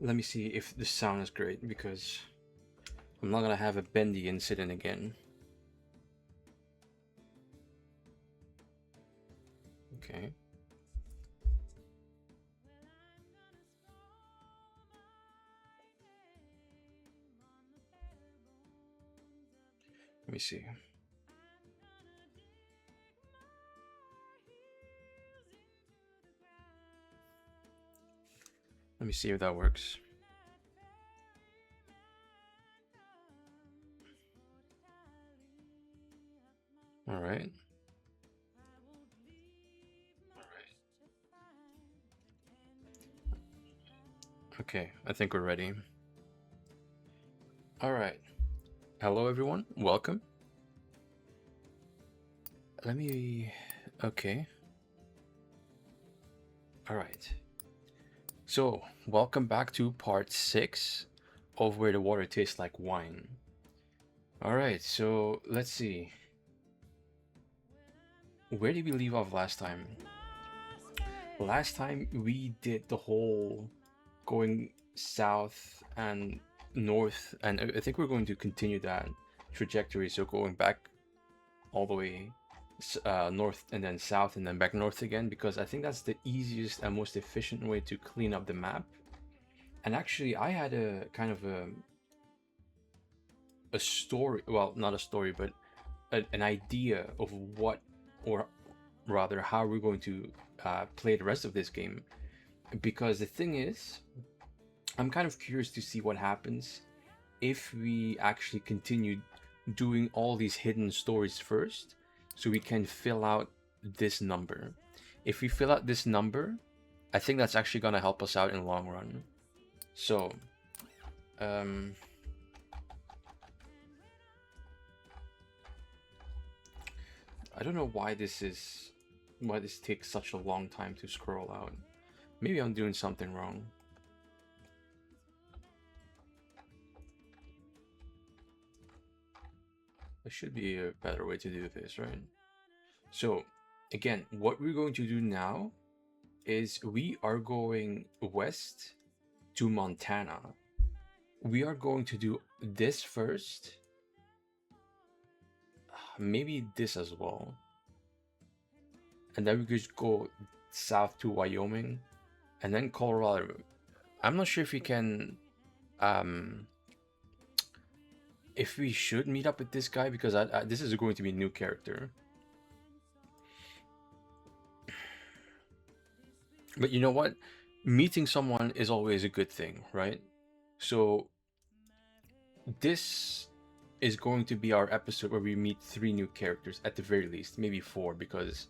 Let me see if the sound is great because I'm not gonna have a bendy incident again. Okay. Let me see. Let me see if that works. All right. Okay, I think we're ready. All right. Hello, everyone. Welcome. Let me. Okay. All right. So, welcome back to part 6 of Where the Water Tastes Like Wine. All right, so let's see. Where did we leave off last time? Last time we did the whole going south and north, and I think we're going to continue that trajectory. So going back all the way north and then south and then back north again, because I think that's the easiest and most efficient way to clean up the map. And actually, I had a kind of a story, well, not a story, but an idea of what, or rather, how we're going to play the rest of this game. Because the thing is, I'm kind of curious to see what happens if we actually continue doing all these hidden stories first, so we can fill out this number. If we fill out this number, I think that's actually gonna help us out in the long run. So, um, I don't know why this takes such a long time to scroll out. Maybe I'm doing something wrong. There should be a better way to do this, right? So, again, what we're going to do now is we are going west to Montana. We are going to do this first. Maybe this as well. And then we just go south to Wyoming and then Colorado. I'm not sure if we can if we should meet up with this guy, because this is going to be a new character. But you know what? Meeting someone is always a good thing, right? So this is going to be our episode where we meet 3 new characters at the very least, maybe 4, because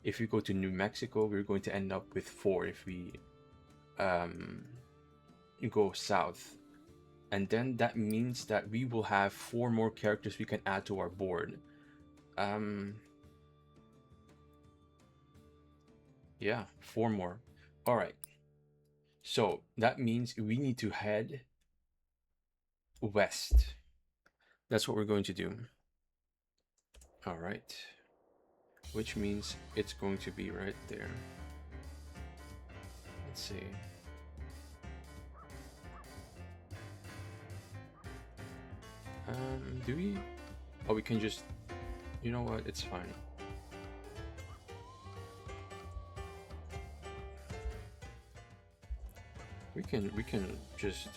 if we go to New Mexico, we're going to end up with 4 if we go south. And then that means that we will have 4 more characters we can add to our board. Yeah, 4 more. All right. So that means we need to head west. That's what we're going to do. All right. Which means it's going to be right there. Let's see. Do we? Oh, we can just. You know what? It's fine. We can just.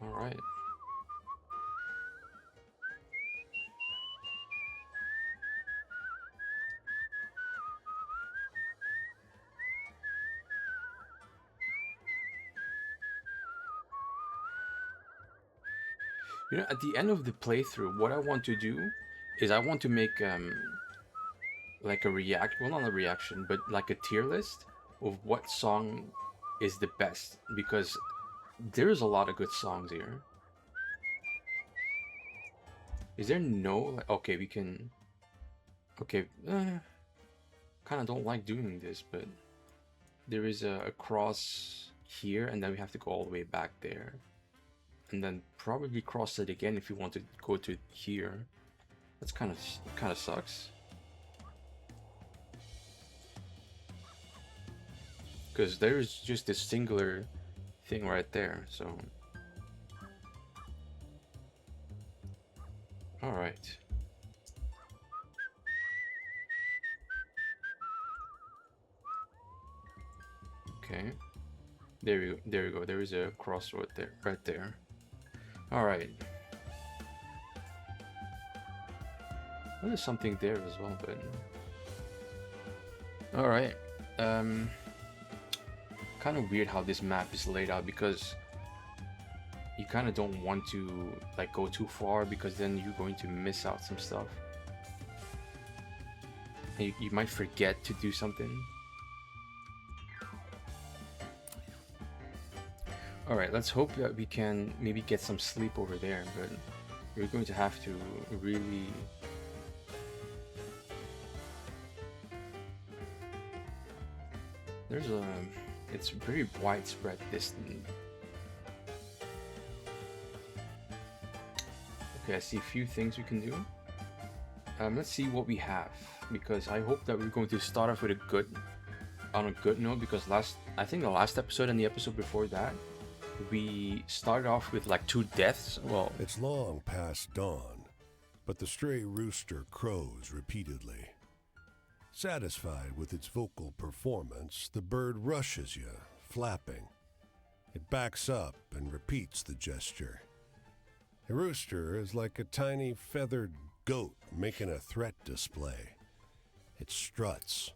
All right. You know, at the end of the playthrough, what I want to do is I want to make like a well, not a reaction, but like a tier list of what song is the best, because there's a lot of good songs here. Is there no okay, we can okay, kind of don't like doing this, but there is a cross here, and then we have to go all the way back there, and then probably cross it again if you want to go to here. That's kind of sucks. Because there's just this singular thing right there, so... Alright. Okay. There you go. There is a crossroad there, right there. Alright. Well, there's something there as well, but... Alright. Kind of weird how this map is laid out, because you kind of don't want to like go too far, because then you're going to miss out some stuff. And you might forget to do something. Alright, let's hope that we can maybe get some sleep over there, but we're going to have to really... There's a... It's very widespread, this... Okay, I see a few things we can do. Let's see what we have, because I hope that we're going to start off with on a good note, because I think the last episode and the episode before that, we started off with like 2 deaths. Well, it's long past dawn, but the stray rooster crows repeatedly. Satisfied with its vocal performance, the bird rushes you, flapping. It backs up and repeats the gesture. A rooster is like a tiny feathered goat making a threat display. It struts.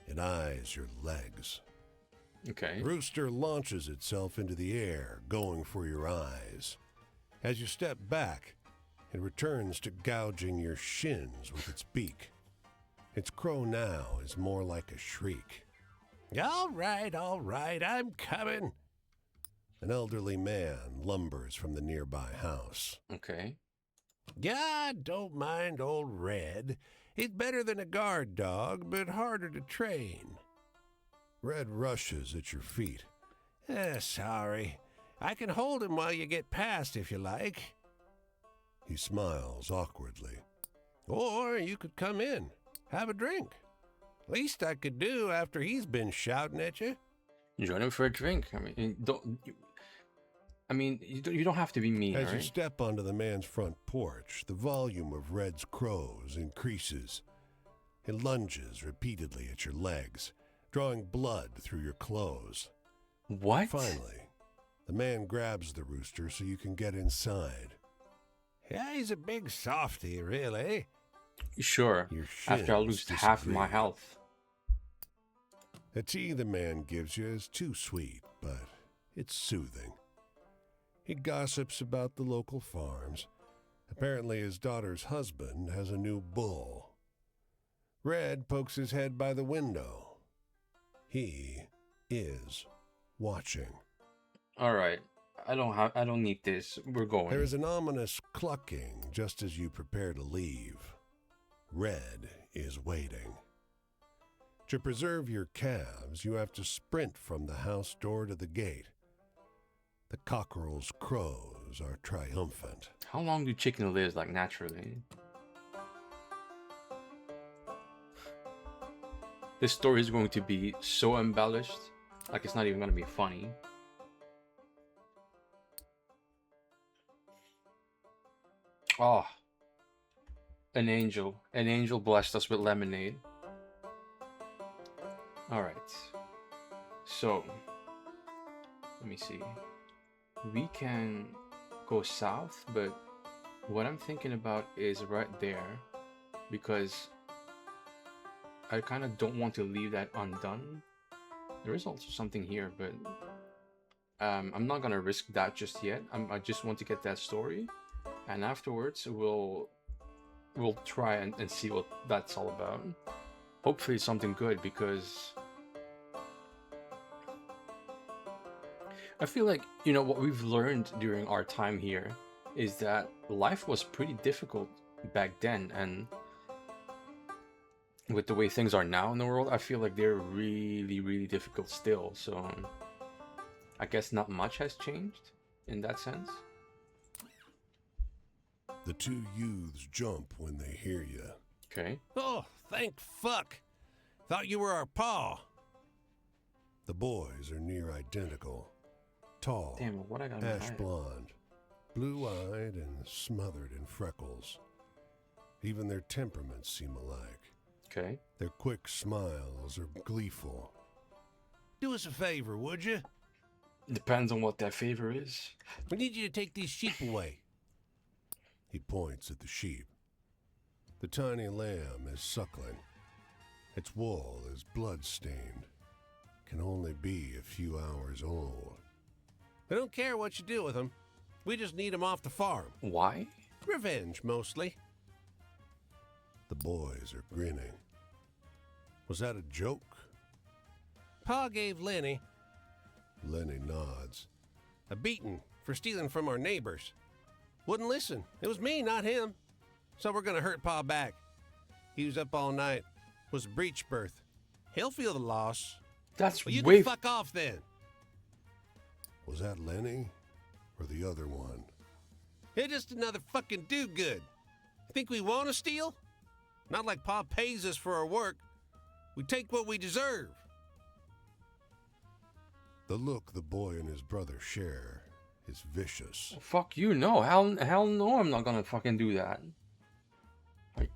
It eyes your legs. okay. The rooster launches itself into the air, going for your eyes. As you step back, it returns to gouging your shins with its beak. Its crow now is more like a shriek. All right, I'm coming. An elderly man lumbers from the nearby house. Okay. Yeah, don't mind old Red. He's better than a guard dog, but harder to train. Red rushes at your feet. Sorry. I can hold him while you get past if you like. He smiles awkwardly. Or you could come in, have a drink. Least I could do after he's been shouting at you. Join him for a drink. You don't have to be mean, As you right? step onto the man's front porch, the volume of Red's crows increases. It lunges repeatedly at your legs, drawing blood through your clothes. What? Finally, the man grabs the rooster so you can get inside. Yeah, he's a big softy, really. Sure. Your After I shins lose half my disagree. health. The tea the man gives you is too sweet, but it's soothing. He gossips about the local farms. Apparently his daughter's husband has a new bull. Red pokes his head by the window. He is watching. All right. I don't need this. We're going. There is an ominous clucking just as you prepare to leave. Red is waiting. To preserve your calves, you have to sprint from the house door to the gate. The cockerel's crows are triumphant. How long do chicken live, like, naturally? This story is going to be so embellished, like it's not even going to be funny. Oh, an angel blessed us with lemonade. All right, so let me see. We can go south, but what I'm thinking about is right there, because I kind of don't want to leave that undone. There is also something here, but I'm not gonna risk that just yet. I just want to get that story, and afterwards we'll try and see what that's all about. Hopefully something good, because I feel like, you know, what we've learned during our time here is that life was pretty difficult back then, and with the way things are now in the world, I feel like they're really, really difficult still. So I guess not much has changed in that sense. The two youths jump when they hear you. Okay. Oh, thank fuck. Thought you were our pa. The boys are near identical. Tall, Damn, what I got in my ash eye? blonde, blue-eyed and smothered in freckles. Even their temperaments seem alike. Okay. Their quick smiles are gleeful. Do us a favor, would you? Depends on what that favor is. We need you to take these sheep away. He points at the sheep. The tiny lamb is suckling. Its wool is blood-stained. Can only be a few hours old. We don't care what you do with them. We just need them off the farm. Why? Revenge, mostly. The boys are grinning. Was that a joke? Pa gave Lenny Lenny nods. a beating for stealing from our neighbors. Wouldn't listen. It was me, not him. So we're gonna hurt Pa back. He was up all night. Was a breech birth. He'll feel the loss. That's Well, you way. can fuck off then. Was that Lenny or the other one? It's just another fucking do-good. Think we want to steal? Not like Pa pays us for our work. We take what we deserve. The look the boy and his brother share is vicious. Fuck you, no. Hell no, I'm not gonna fucking do that. Like,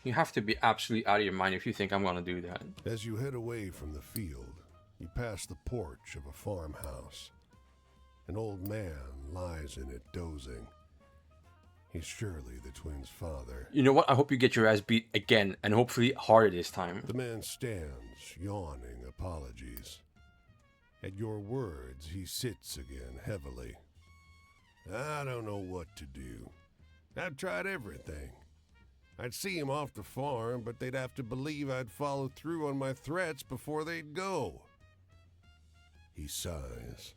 you have to be absolutely out of your mind if you think I'm gonna do that. As you head away from the field, you pass the porch of a farmhouse. An old man lies in it dozing. He's surely the twins' father. You know what? I hope you get your ass beat again, and hopefully harder this time. The man stands, yawning apologies. At your words, he sits again heavily. I don't know what to do. I've tried everything. I'd see him off the farm, but they'd have to believe I'd follow through on my threats before they'd go. He sighs.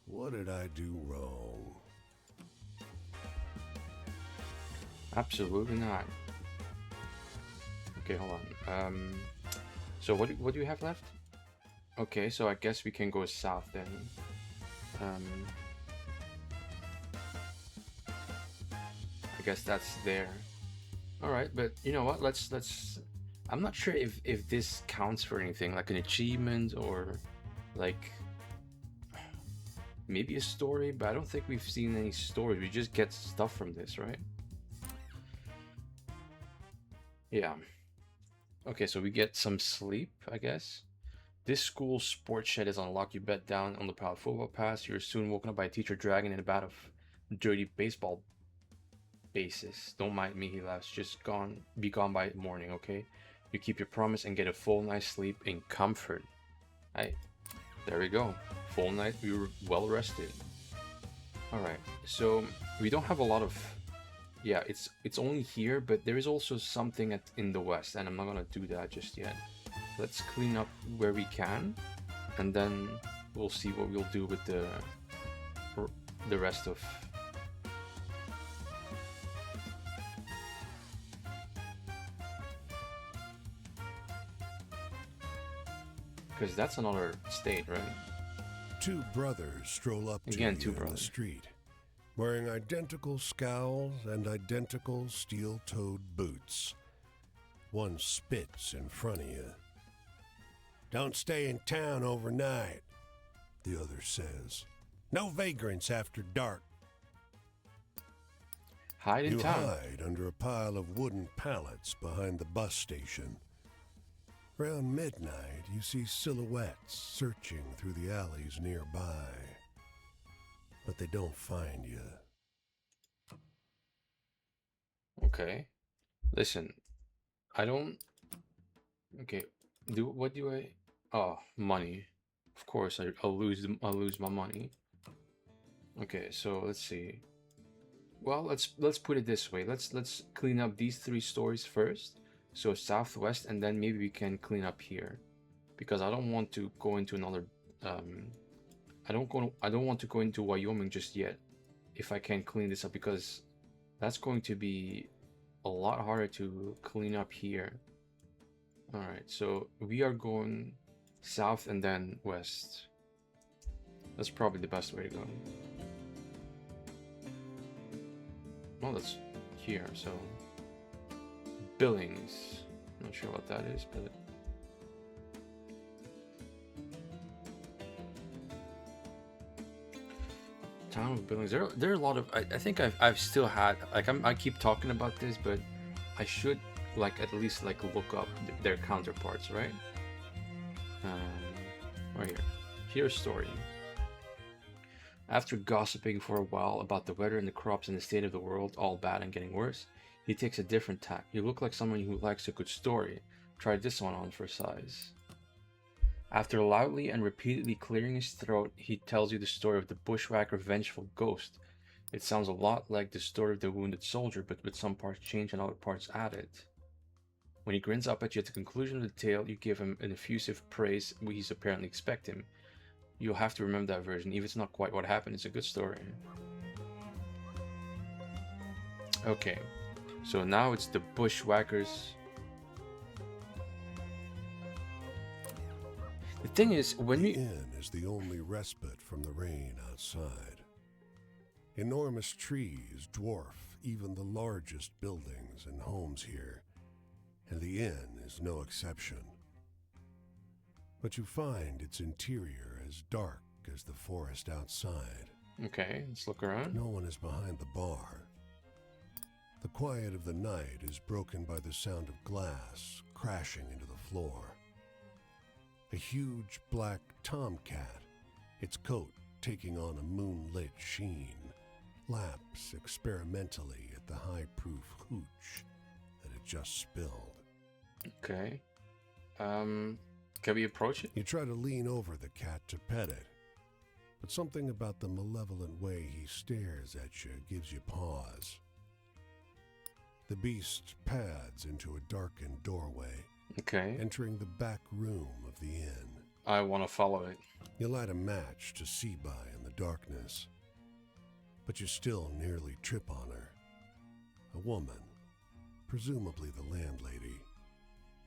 What did I do wrong? Absolutely not. Okay, hold on. So what do you have left? Okay, so I guess we can go south then. I guess that's there. All right, but you know what? Let's. I'm not sure if this counts for anything, like an achievement or like maybe a story, but I don't think we've seen any stories. We just get stuff from this, right? Yeah. Okay, so we get some sleep, I guess. This school sports shed is unlocked. You bed down on the pile of football pass. You're soon woken up by a teacher dragging in a bat of dirty baseball bases. Don't mind me, he laughs. Just be gone by morning, okay? You keep your promise and get a full night's sleep in comfort. There we go. Full night. We were well rested. All right. So we don't have a lot of. Yeah, it's only here, but there is also something in the west, and I'm not gonna do that just yet. Let's clean up where we can, and then we'll see what we'll do with the rest of. Because that's another state, right? Two brothers stroll up to Again, you two in the brothers. street, wearing identical scowls and identical steel-toed boots. One spits in front of you. Don't stay in town overnight, the other says. No vagrants after dark. Hide in You town. hide under a pile of wooden pallets behind the bus station. Around midnight, you see silhouettes searching through the alleys nearby. But they don't find you. Okay. Listen, I don't. Okay. What do I? Oh, money. Of course, I'll lose my money. Okay, so let's see. Well, let's put it this way. Let's clean up these three stories first. So southwest, and then maybe we can clean up here, because I don't want to go into another. I don't want to go into Wyoming just yet. If I can clean this up, because that's going to be a lot harder to clean up here. All right, so we are going south and then west. That's probably the best way to go. Well, that's here, so Billings. Not sure what that is, but Town of Billings. There are a lot of. I think I've still had like I keep talking about this, but I should like at least like look up their counterparts, right? Right here. Here's story. After gossiping for a while about the weather and the crops and the state of the world, all bad and getting worse, he takes a different tack. You look like someone who likes a good story. Try this one on for size. After loudly and repeatedly clearing his throat, he tells you the story of the bushwhacker vengeful ghost. It sounds a lot like the story of the wounded soldier, but with some parts changed and other parts added. When he grins up at you at the conclusion of the tale, you give him an effusive praise he's apparently expecting. You'll have to remember that version, even if it's not quite what happened, it's a good story. Okay, so now it's the bushwhackers. The thing is, when The inn is the only respite from the rain outside. Enormous trees dwarf even the largest buildings and homes here, and the inn is no exception. But you find its interior as dark as the forest outside. Okay, let's look around. No one is behind the bar. The quiet of the night is broken by the sound of glass crashing into the floor. A huge black tomcat, its coat taking on a moonlit sheen, laps experimentally at the high-proof hooch that it just spilled. Okay. Can we approach it? You try to lean over the cat to pet it, but something about the malevolent way he stares at you gives you pause. The beast pads into a darkened doorway, Okay. entering the back room of the inn. I want to follow it. You light a match to see by in the darkness, but you still nearly trip on her. A woman, presumably the landlady,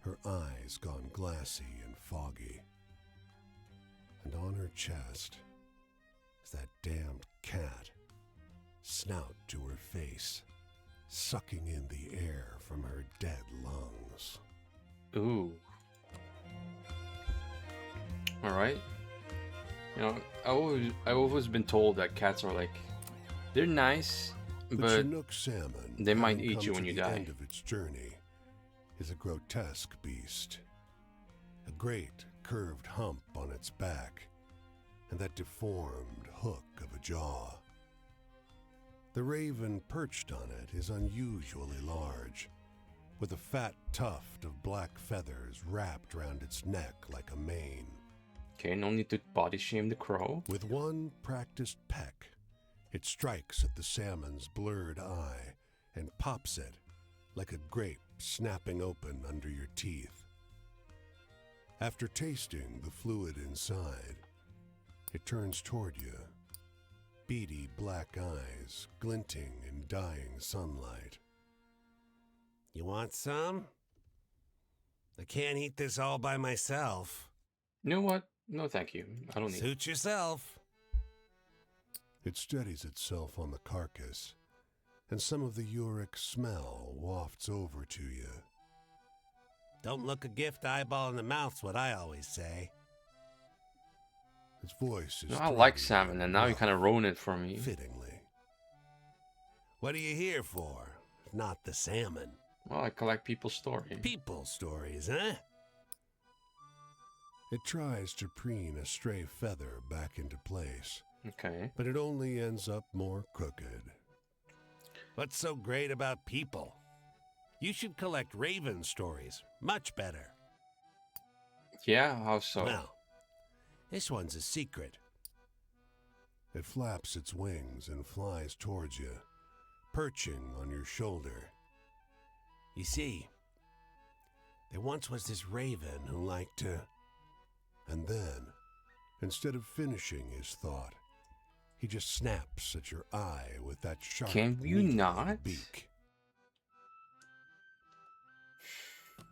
her eyes gone glassy and foggy. And on her chest is that damned cat, snout to her face, sucking in the air from her dead lungs. Ooh. Alright. You know, I've always been told that cats are like, they're nice, The but Chinook salmon, they might having eat come you to when you the die. end of its journey, is a grotesque beast. A great curved hump on its back, and that deformed hook of a jaw. The raven perched on it is unusually large, with a fat tuft of black feathers wrapped round its neck like a mane. okay, no need to body shame the crow. With one practiced peck, it strikes at the salmon's blurred eye and pops it like a grape snapping open under your teeth. After tasting the fluid inside, it turns toward you, beady black eyes glinting in dying sunlight. You want some? I can't eat this all by myself. You know what? No, thank you. I don't need it. Suit yourself. It steadies itself on the carcass, and some of the uric smell wafts over to you. Don't look a gift eyeball in the mouth's what I always say. Its voice is No, I like throaty salmon, and now you rough, kind of ruin it for me. fittingly. What are you here for? If not the salmon. Well, I collect people's story. People stories, huh? It tries to preen a stray feather back into place, Okay. but it only ends up more crooked. What's so great about people? You should collect raven stories. Much better. Yeah, how so? Well, this one's a secret. It flaps its wings and flies towards you, perching on your shoulder. You see, there once was this raven who liked to... And then, instead of finishing his thought, he just snaps at your eye with that sharp Can you needle-like not? beak.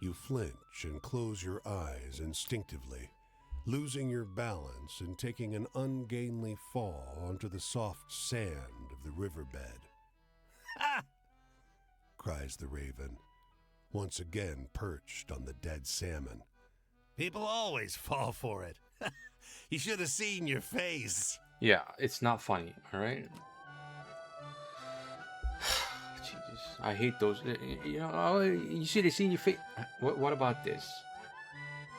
You flinch and close your eyes instinctively, losing your balance and taking an ungainly fall onto the soft sand of the riverbed. Ha! cries the raven, once again perched on the dead salmon. People always fall for it. You should have seen your face. Yeah, it's not funny, alright? Jesus, I hate those. You know, oh, you should have seen your face. What about this?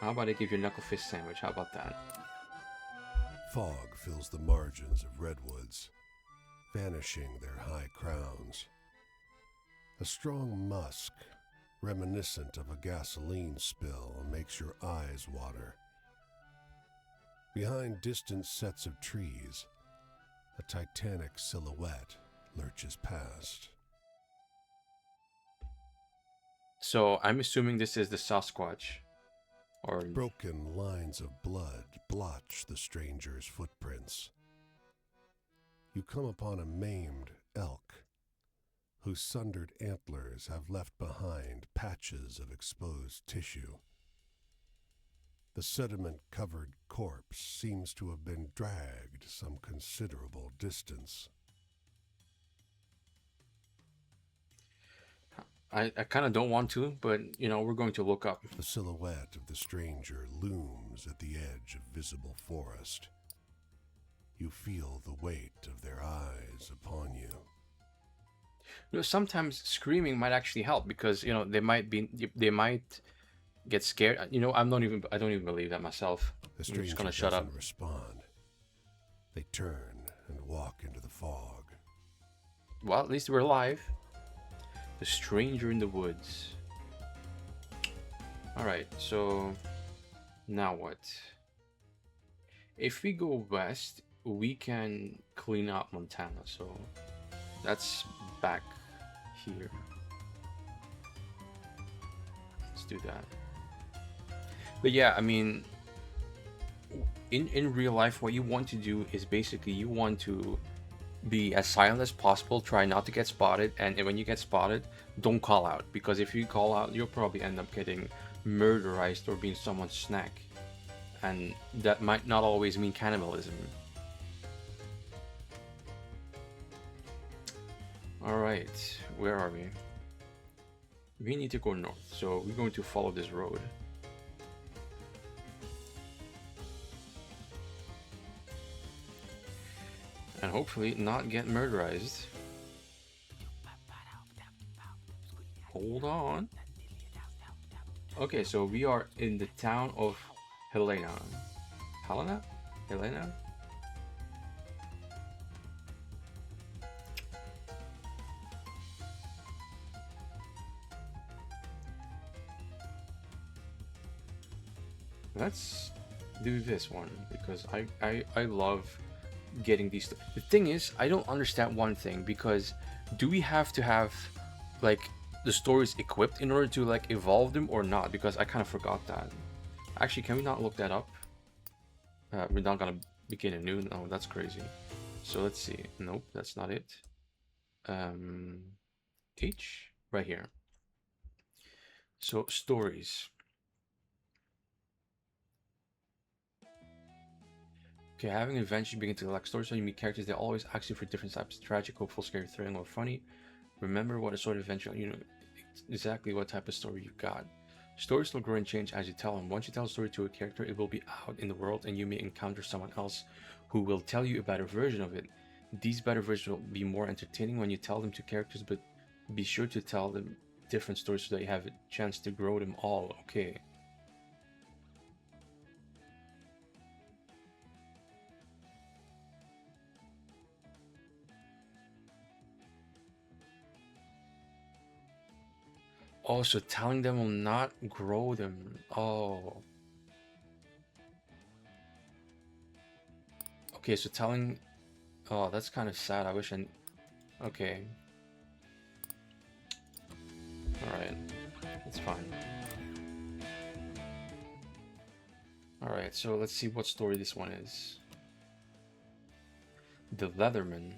How about I give you a knuckle fist sandwich? How about that? Fog fills the margins of redwoods, vanishing their high crowns. A strong musk, reminiscent of a gasoline spill, makes your eyes water. Behind distant sets of trees, a titanic silhouette lurches past. So I'm assuming this is the Sasquatch. Or Broken lines of blood blotch the stranger's footprints. You come upon a maimed elk, whose sundered antlers have left behind patches of exposed tissue. The sediment-covered corpse seems to have been dragged some considerable distance. I kind of don't want to, but you know, we're going to look up. The silhouette of the stranger looms at the edge of visible forest. You feel the weight of their eyes upon you. You know, sometimes screaming might actually help because you know they might get scared. You know, I don't even believe that myself. The I'm stranger just gonna shut up. doesn't respond. They turn and walk into the fog. Well, at least we're alive. The stranger in the woods. Alright, so now what? If we go west, we can clean up Montana, so that's back here. Let's do that. But yeah, I mean, in real life, what you want to do is basically you want to be as silent as possible, try not to get spotted, and when you get spotted, don't call out, because if you call out, you'll probably end up getting murderized or being someone's snack, and that might not always mean cannibalism. Alright, where are we? We need to go north, so we're going to follow this road. And hopefully not get murderized. Hold on. Okay, so we are in the town of Helena. Helena? Helena? Let's do this one because I love getting these. The thing is, I don't understand one thing, because do we have to have like the stories equipped in order to like evolve them or not? Because I kind of forgot that. Actually, can we not look that up? We're not gonna begin anew. Oh, that's crazy. So let's see. Nope, that's not it. H right here. So stories. Okay, having an adventure, you begin to collect stories, so you meet characters. They always ask you for different types: tragic, hopeful, scary, thrilling, or funny. Remember what a sort of adventure, you know exactly what type of story you got. Stories will grow and change as you tell them. Once you tell a story to a character, it will be out in the world, and you may encounter someone else who will tell you a better version of it. These better versions will be more entertaining when you tell them to characters, but be sure to tell them different stories so that you have a chance to grow them all. Okay. Oh, so telling them will not grow them. Oh. Okay, so telling... Oh, that's kind of sad. I wish I... Okay. Alright. That's fine. Alright, so let's see what story this one is. The Leatherman.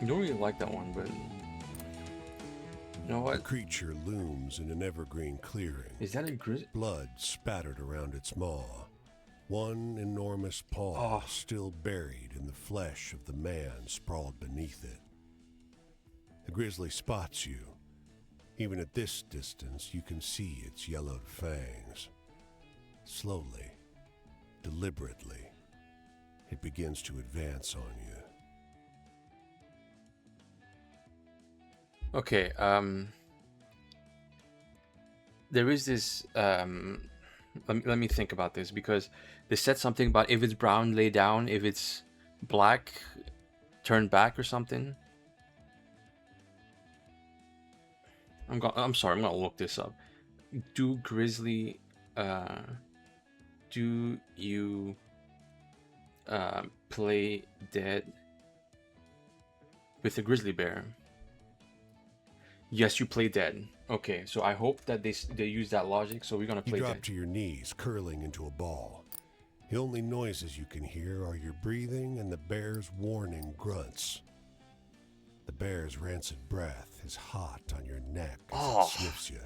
I don't really like that one, but You know The what? creature looms in an evergreen clearing, Is that a grizzly? blood spattered around its maw. One enormous paw Oh. still buried in the flesh of the man sprawled beneath it. The grizzly spots you. Even at this distance, you can see its yellowed fangs. Slowly, deliberately, it begins to advance on you. Okay, there is this, let me think about this, because they said something about if it's brown, lay down, if it's black, turn back or something. I'm sorry, I'm gonna look this up. Do grizzly, do you, play dead with a grizzly bear? Yes, you play dead. Okay, so I hope that they use that logic, so we're gonna You play drop dead. to your knees, curling into a ball. The only noises you can hear are your breathing and the bear's warning grunts. The bear's rancid breath is hot on your neck as Oh. it sniffs you.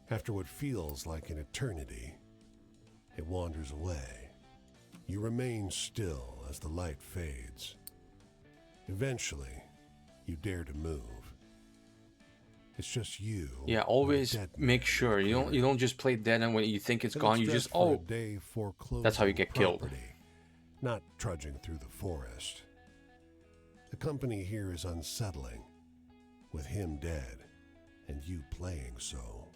After what feels like an eternity, it wanders away. You remain still as the light fades. Eventually, you dare to move. It's just you. Yeah, and the always dead make man sure in the you don't just play dead and when you think it's and gone, it's you just for a oh, day foreclosing that's how you get killed. property, not trudging through the forest. The company here is unsettling, with him dead and you playing so.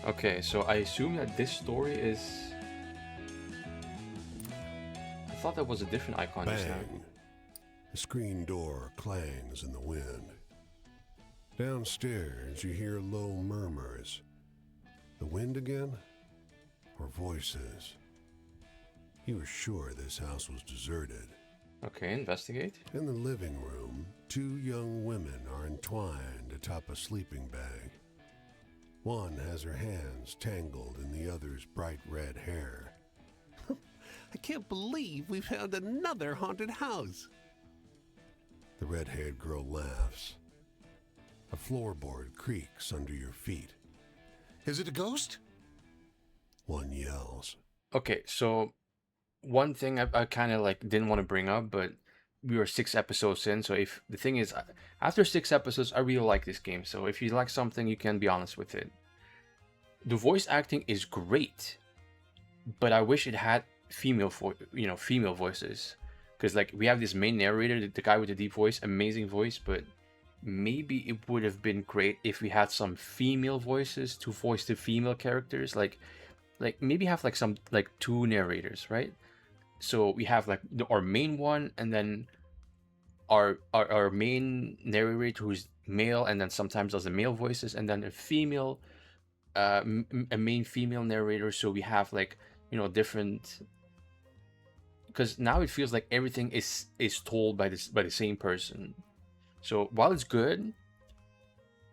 Okay, so I assume that this story is. I thought that was a different icon just now. Bang! The screen door clangs in the wind. Downstairs, you hear low murmurs. The wind again? Or voices? You were sure this house was deserted. Okay, investigate. In the living room, two young women are entwined atop a sleeping bag. One has her hands tangled in the other's bright red hair. I can't believe we found another haunted house. The red-haired girl laughs. A floorboard creaks under your feet. Is it a ghost? One yells. Okay, so one thing I kind of like didn't want to bring up, but we were 6 episodes in, so if the thing is, after 6 episodes, I really like this game. So if you like something, you can be honest with it. The voice acting is great, but I wish it had female voices, because like we have this main narrator, the guy with the deep voice, amazing voice, but maybe it would have been great if we had some female voices to voice the female characters, like maybe have like some like 2 narrators, right? So we have like our main one, and then our main narrator who's male, and then sometimes does the male voices, and then a female, a main female narrator. So we have like different, because now it feels like everything is told by the same person. So while it's good,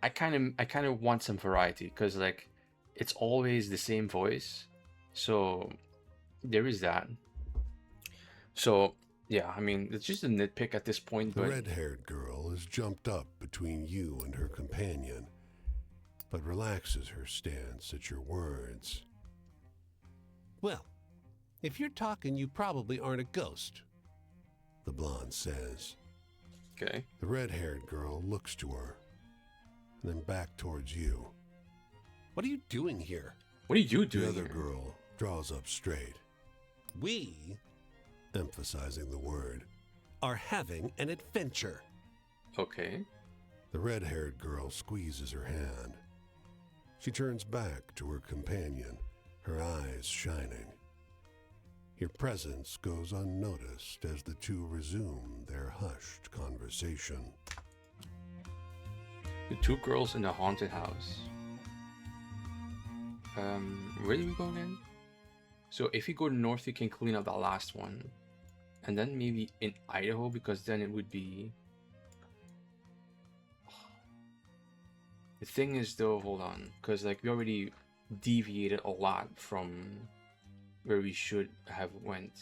I kind of want some variety, because like it's always the same voice. So there is that. So yeah, I mean, it's just a nitpick at this point, The but red-haired girl is jumped up between you and her companion, but relaxes her stance at your words. Well, if you're talking, you probably aren't a ghost. The blonde says. okay. The red-haired girl looks to her, and then back towards you. What are you doing here? What are you The doing other here? girl draws up straight, We emphasizing the word. are having an adventure. Okay. The red-haired girl squeezes her hand. She turns back to her companion, her eyes shining. Your presence goes unnoticed as the two resume their hushed conversation. The 2 girls in the haunted house. Where do we go again? So if you go north, you can clean up the last one, and then maybe in Idaho, because then it would be. The thing is though, hold on, because like we already deviated a lot from where we should have went.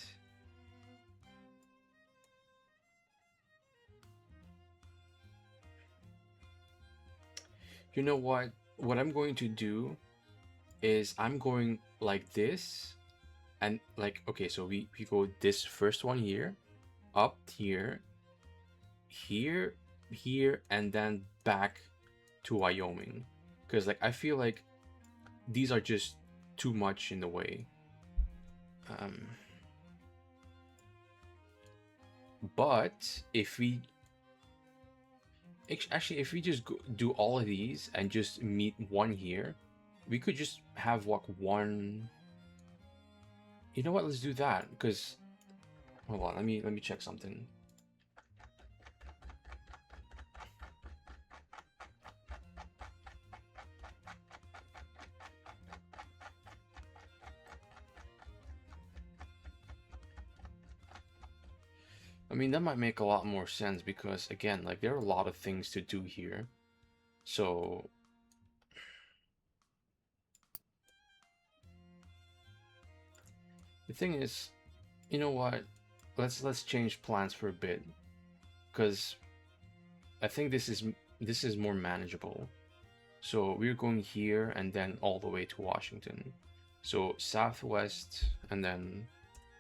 You know what? What I'm going to do is I'm going like this, and like, okay, so we go this first one here, up here, here, here, and then back to Wyoming, because like I feel like these are just too much in the way. But if we actually, if we just do all of these and just meet one here, we could just have like one. You know what? Let's do that, because hold on, let me check something. I mean, that might make a lot more sense because, again, like there are a lot of things to do here. So the thing is, you know what? Let's change plans for a bit, because I think this is more manageable. So we're going here and then all the way to Washington. So southwest, and then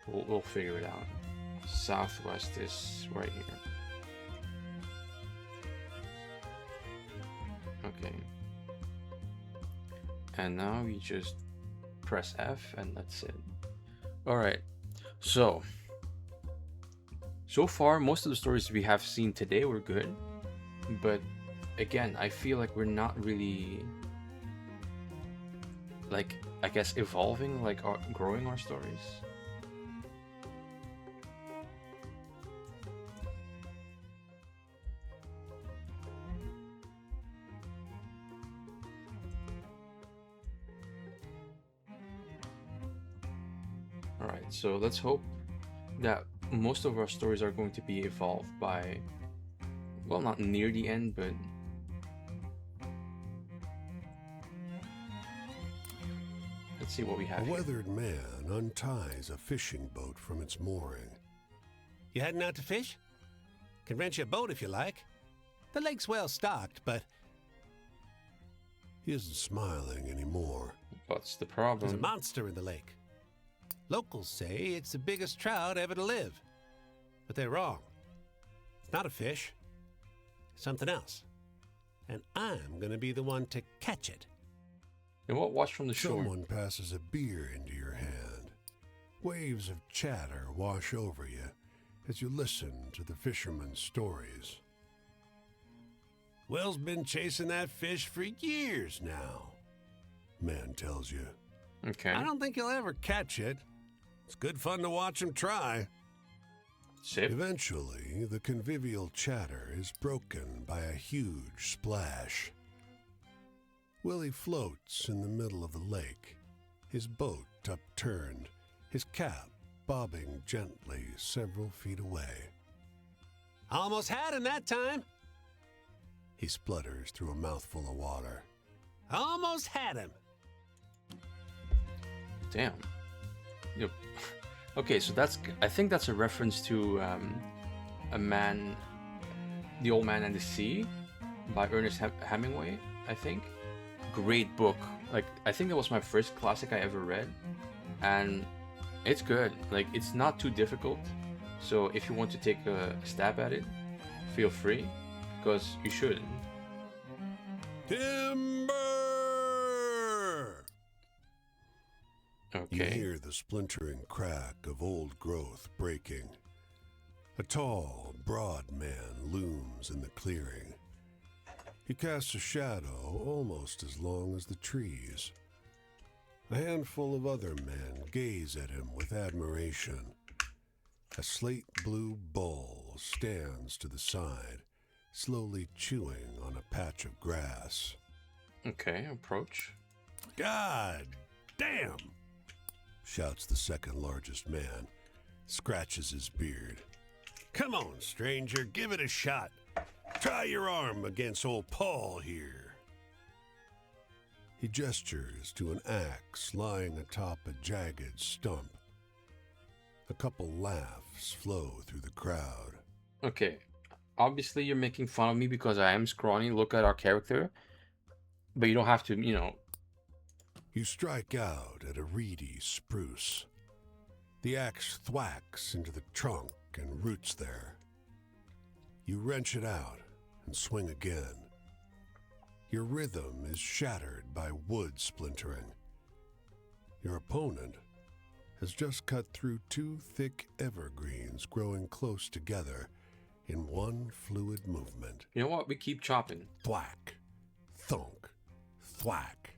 we'll figure it out. Southwest is right here. Okay. And now we just press F and that's it. Alright. So far, most of the stories we have seen today were good. But again, I feel like we're not really, like, I guess evolving, like growing our stories. Alright, so let's hope that most of our stories are going to be evolved by, well, not near the end, but let's see what we have A here. weathered man unties a fishing boat from its mooring. You heading out to fish? Can rent you a boat if you like. The lake's well stocked, but He isn't smiling anymore. What's the there's a problem? monster in the lake. Locals say it's the biggest trout ever to live. But they're wrong. It's not a fish. It's something else. And I'm gonna be the one to catch it. And what? Watch from the shore. Someone passes a beer into your hand. Waves of chatter wash over you as you listen to the fisherman's stories. Will's been chasing that fish for years now. Man tells you. Okay. I don't think he'll ever catch it. It's good fun to watch him try. Sip. Eventually, the convivial chatter is broken by a huge splash. Willie floats in the middle of the lake, his boat upturned, his cap bobbing gently several feet away. Almost had him that time. He splutters through a mouthful of water. Almost had him. Damn. Yep. Okay, so I think that's a reference to a man, The Old Man and the Sea, by Ernest Hemingway, I think. Great book. Like, I think that was my first classic I ever read, and it's good. Like, it's not too difficult. So if you want to take a stab at it, feel free, because you should. Timber! You Okay. hear the splintering crack of old growth breaking. A tall, broad man looms in the clearing. He casts a shadow almost as long as the trees. A handful of other men gaze at him with admiration. A slate blue bull stands to the side, slowly chewing on a patch of grass. Okay, approach. God damn! Shouts the second largest man, scratches his beard. Come on, stranger, give it a shot. Try your arm against old Paul here. He gestures to an axe lying atop a jagged stump. A couple laughs flow through the crowd. Okay. Obviously, you're making fun of me because I am scrawny. Look at our character. But you don't have to, you know. You strike out at a reedy spruce. The axe thwacks into the trunk and roots there. You wrench it out and swing again. Your rhythm is shattered by wood splintering. Your opponent has just cut through two thick evergreens growing close together in one fluid movement. You know what? We keep chopping. Thwack, thunk, thwack.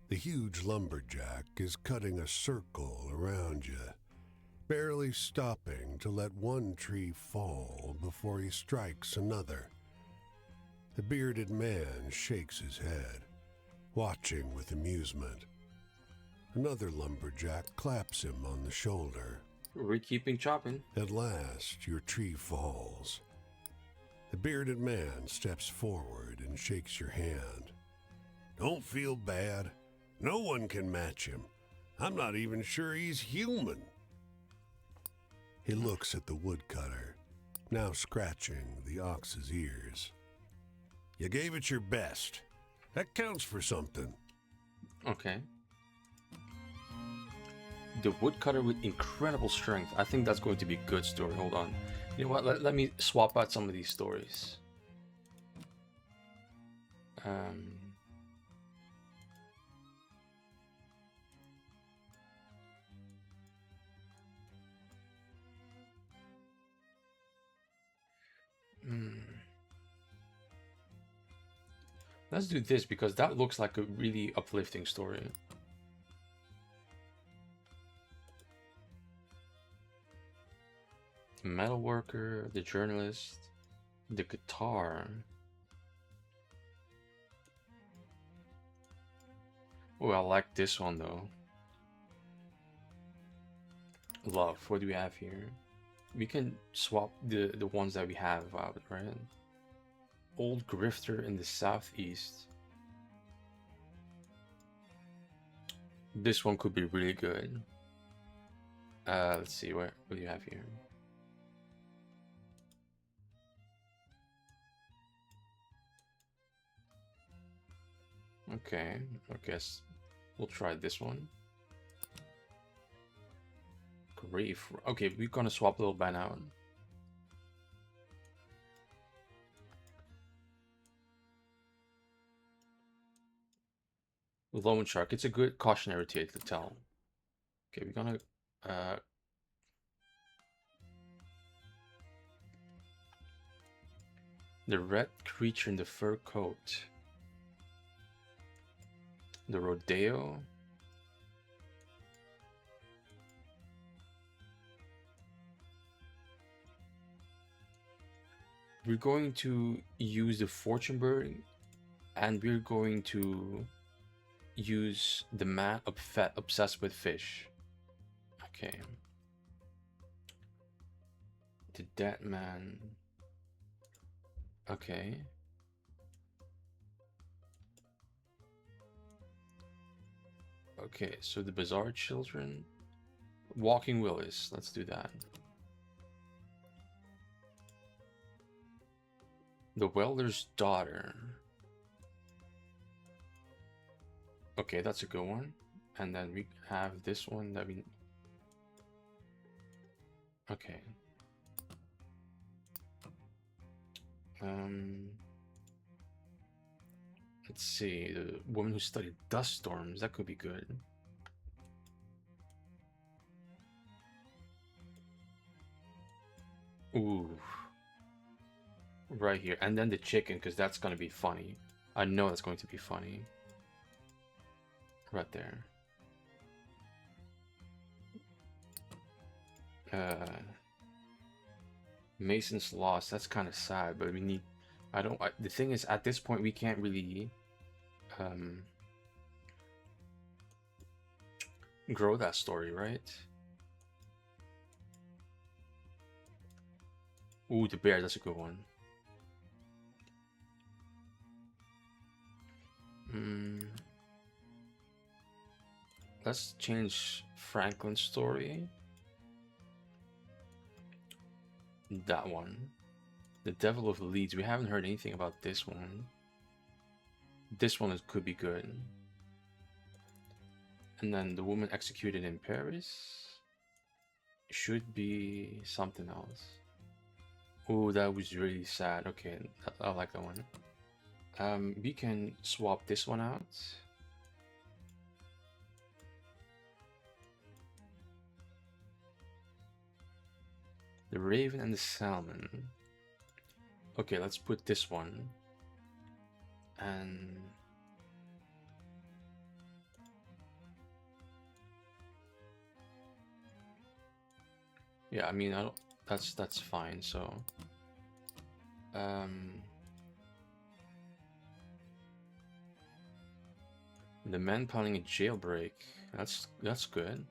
The huge lumberjack is cutting a circle around you, barely stopping to let one tree fall before he strikes another. The bearded man shakes his head, watching with amusement. Another lumberjack claps him on the shoulder. We're keeping chopping. At last, your tree falls. The bearded man steps forward and shakes your hand. Don't feel bad. No one can match him. I'm not even sure he's human. He looks at the woodcutter, now scratching the ox's ears. You gave it your best. That counts for something. Okay. The woodcutter with incredible strength. I think that's going to be a good story. Hold on. You know what? Let me swap out some of these stories. Let's do this because that looks like a really uplifting story. Metalworker, the journalist, the guitar. Oh, I like this one though. Love. What do we have here? We can swap the ones that we have out, right? Old grifter in the southeast. This one could be really good. Let's see, what do you have here? Okay, I guess we'll try this one. Grave. Okay, we're gonna swap Little Ben out. Loan Shark. It's a good cautionary tale to tell. Okay, we're gonna the red creature in the fur coat. The rodeo. We're going to use the fortune bird, and we're going to use the man obsessed with fish. Okay. The dead man. Okay. Okay, so the bizarre children. Walking Willis. Let's do that. The welder's daughter. Okay, that's a good one. And then we have this one that we... Okay. Let's see. The woman who studied dust storms. That could be good. Ooh. Right here. And then the chicken, because that's going to be funny. I know that's going to be funny. Right there. Mason's lost. That's kind of sad, but we need... the thing is, at this point, we can't really... grow that story, right? Ooh, the bear. That's a good one. Let's change Franklin's story. That one. The Devil of Leeds. We haven't heard anything about this one. this one could be good. And then the woman executed in Paris should be something else. Oh, that was really sad. Okay, I like that one. We can swap this one out. The Raven and the Salmon. Okay, let's put this one. And yeah, I mean, I don't. That's fine. So, the man planning a jailbreak. That's good.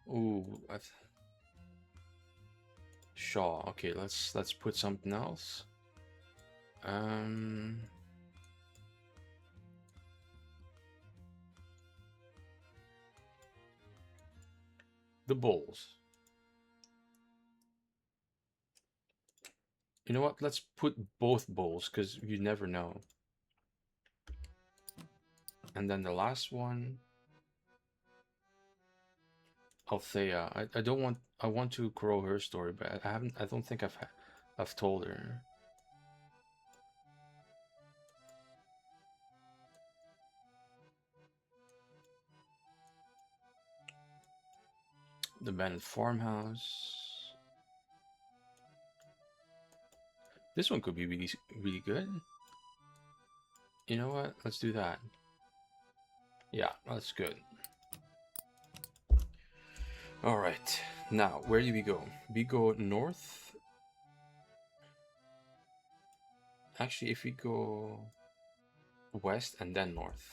Ooh, Shaw. Okay, let's put something else. The Bulls. You know what? Let's put both Bulls because you never know. And then the last one, Althea. I don't want. I want to grow her story, but I haven't. I don't think I've told her. The abandoned farmhouse. This one could be really good. You know what? Let's do that. Yeah, that's good. All right. Now, where do we go? We go north. Actually, if we go west and then north.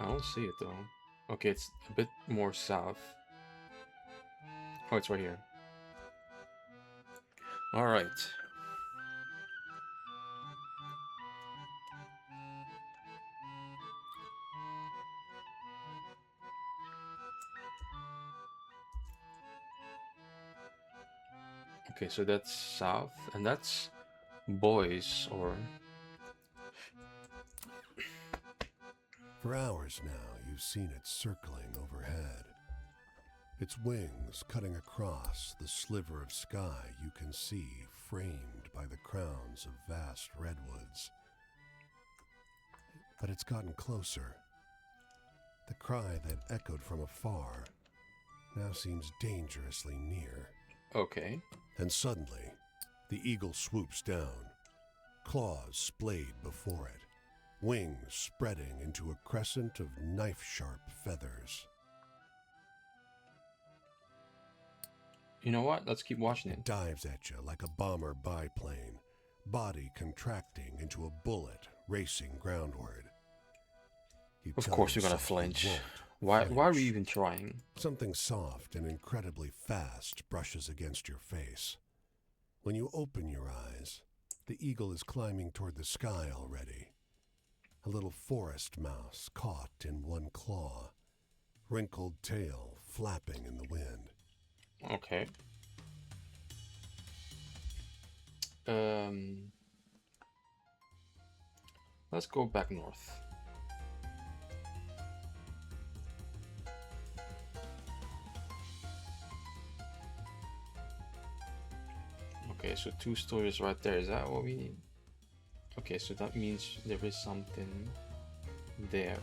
I don't see it though. Okay, it's a bit more south. Oh, it's right here. All right. Okay, so that's south, and that's boys, or... For hours now, you've seen it circling overhead. Its wings cutting across the sliver of sky you can see framed by the crowns of vast redwoods. But it's gotten closer. The cry that echoed from afar now seems dangerously near. Okay. And suddenly, the eagle swoops down, claws splayed before it, wings spreading into a crescent of knife-sharp feathers. You know what? Let's keep watching it. It dives at you like a bomber biplane, body contracting into a bullet racing groundward. You Of tell course you're gonna yourself you flinch. won't Why are we flinch. even trying? Something soft and incredibly fast brushes against your face. When you open your eyes, the eagle is climbing toward the sky already. A little forest mouse caught in one claw, wrinkled tail flapping in the wind. Okay. Let's go back north. Okay, so 2 stories right there. Is that what we need? Okay, so that means there is something there.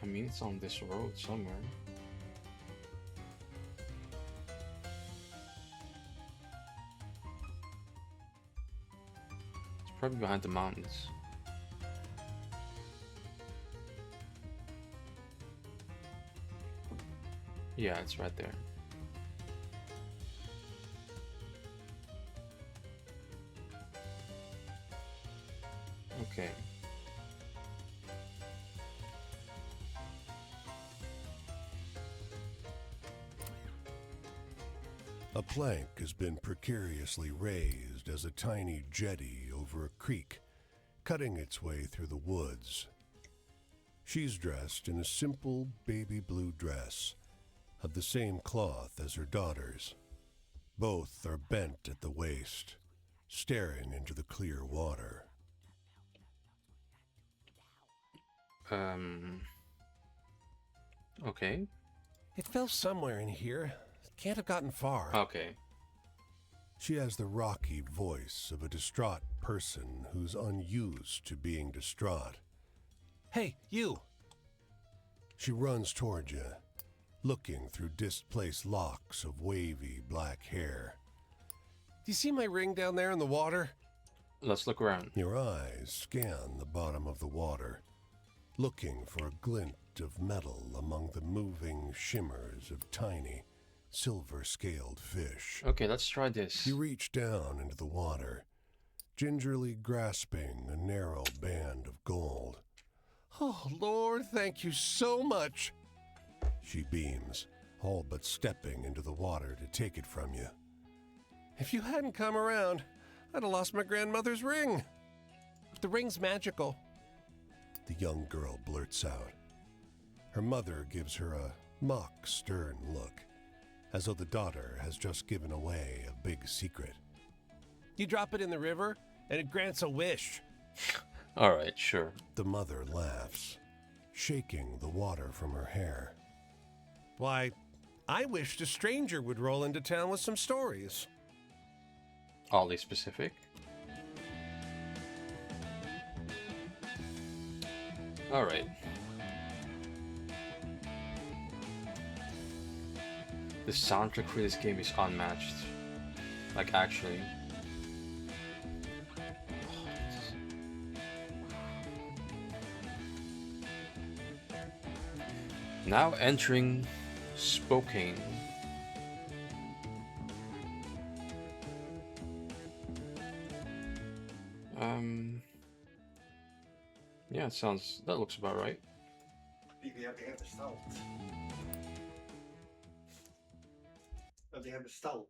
I mean, it's on this road somewhere. It's probably behind the mountains. Yeah, it's right there. Okay. A plank has been precariously raised as a tiny jetty over a creek, cutting its way through the woods. She's dressed in a simple baby blue dress of the same cloth as her daughter's. Both are bent at the waist, staring into the clear water. Okay. It fell somewhere in here. Can't have gotten far. Okay. She has the rocky voice of a distraught person who's unused to being distraught. Hey, you! She runs toward you, looking through displaced locks of wavy black hair. Do you see my ring down there in the water? Let's look around. Your eyes scan the bottom of the water, looking for a glint of metal among the moving shimmers of tiny, silver-scaled fish. Okay, let's try this. You reach down into the water, gingerly grasping a narrow band of gold. Oh, Lord, thank you so much. She beams, all but stepping into the water to take it from you. If you hadn't come around, I'd have lost my grandmother's ring. The ring's magical. The young girl blurts out. Her mother gives her a mock stern look, as though the daughter has just given away a big secret. You drop it in the river, and it grants a wish. All right, sure. The mother laughs, shaking the water from her hair. Why, I wished a stranger would roll into town with some stories. Oddly specific. All right. The soundtrack for this game is unmatched. Like, actually. Now entering Spokane. Yeah, that looks about right. Vi hebben besteld. Wat die hebben besteld.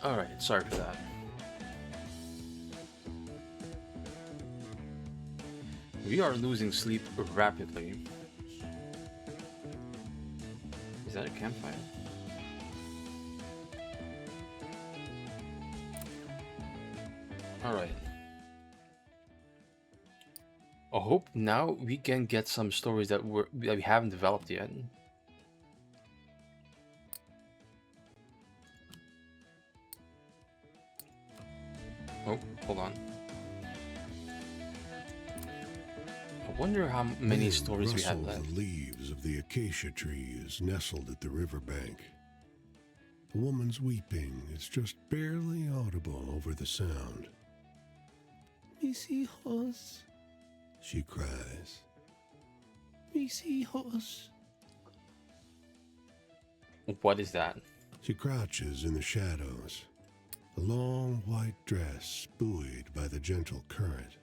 Alright, sorry for that. We are losing sleep rapidly. Is that a campfire? Alright. I hope now we can get some stories that we haven't developed yet. Oh, hold on. I wonder how many Wind stories we have rustles left. the leaves of the acacia trees nestled at the riverbank. A woman's weeping is just barely audible over the sound. Mis hijos, She cries. mis hijos. What is that? She crouches in the shadows, a long white dress buoyed by the gentle current.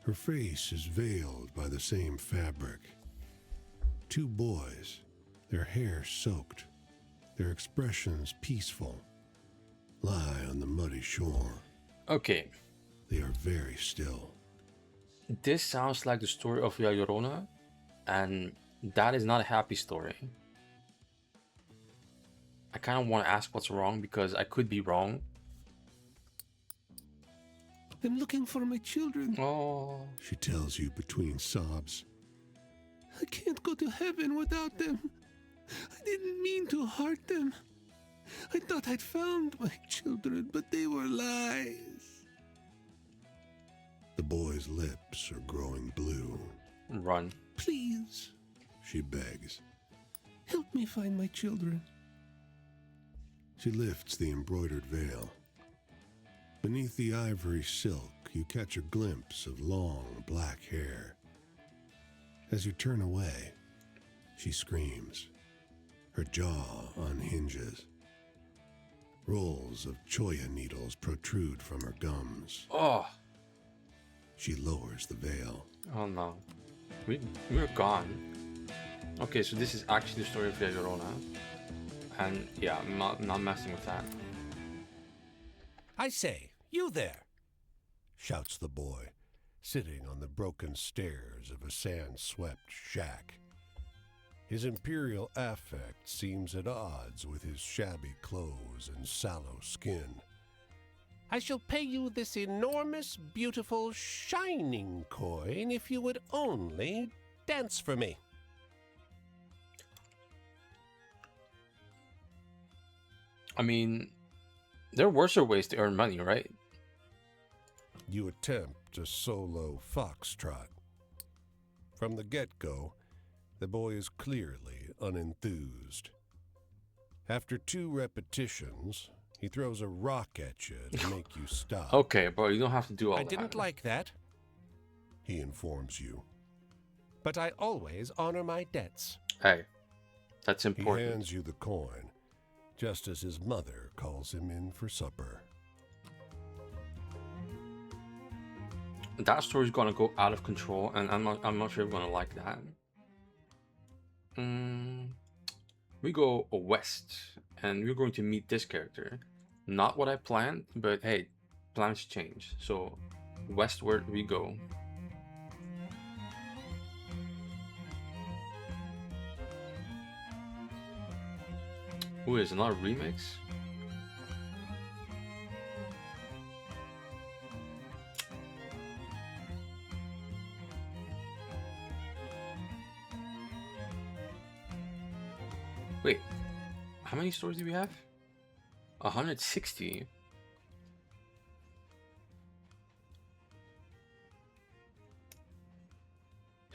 Her face is veiled by the same fabric. Two boys, their hair soaked, their expressions peaceful, lie on the muddy shore. Okay, They are very still. this sounds like the story of La Llorona, and that is not a happy story. I kind of want to ask what's wrong because I could be wrong. I'm looking for my children. Oh, She tells you between sobs. I can't go to heaven without them. I didn't mean to hurt them. I thought I'd found my children, but they were lies. The boy's lips are growing blue. run. Please, She begs. help me find my children. She lifts the embroidered veil. Beneath the ivory silk, you catch a glimpse of long black hair. As you turn away, she screams. Her jaw unhinges. Rolls of choya needles protrude from her gums. Oh, She lowers the veil. oh no. We're gone. Okay, so this is actually the story of La Llorona. And yeah, I'm not messing with that. I say, you there. Shouts the boy, sitting on the broken stairs of a sand-swept shack. His imperial affect seems at odds with his shabby clothes and sallow skin. I shall pay you this enormous, beautiful, shining coin if you would only dance for me. I mean, there are worse ways to earn money, right? You attempt a solo foxtrot. From the get-go, the boy is clearly unenthused. After 2 repetitions, he throws a rock at you to make you stop. Okay, bro, you don't have to do all I that. didn't like that, He informs you. but I always honor my debts. Hey, that's He important. hands you the coin, just as his mother calls him in for supper. That story's gonna go out of control, and I'm not sure I'm gonna like that. We go west, and we're going to meet this character. Not what I planned, but hey, plans change. So westward we go. Ooh, is another remix? Wait, how many stories do we have? 160.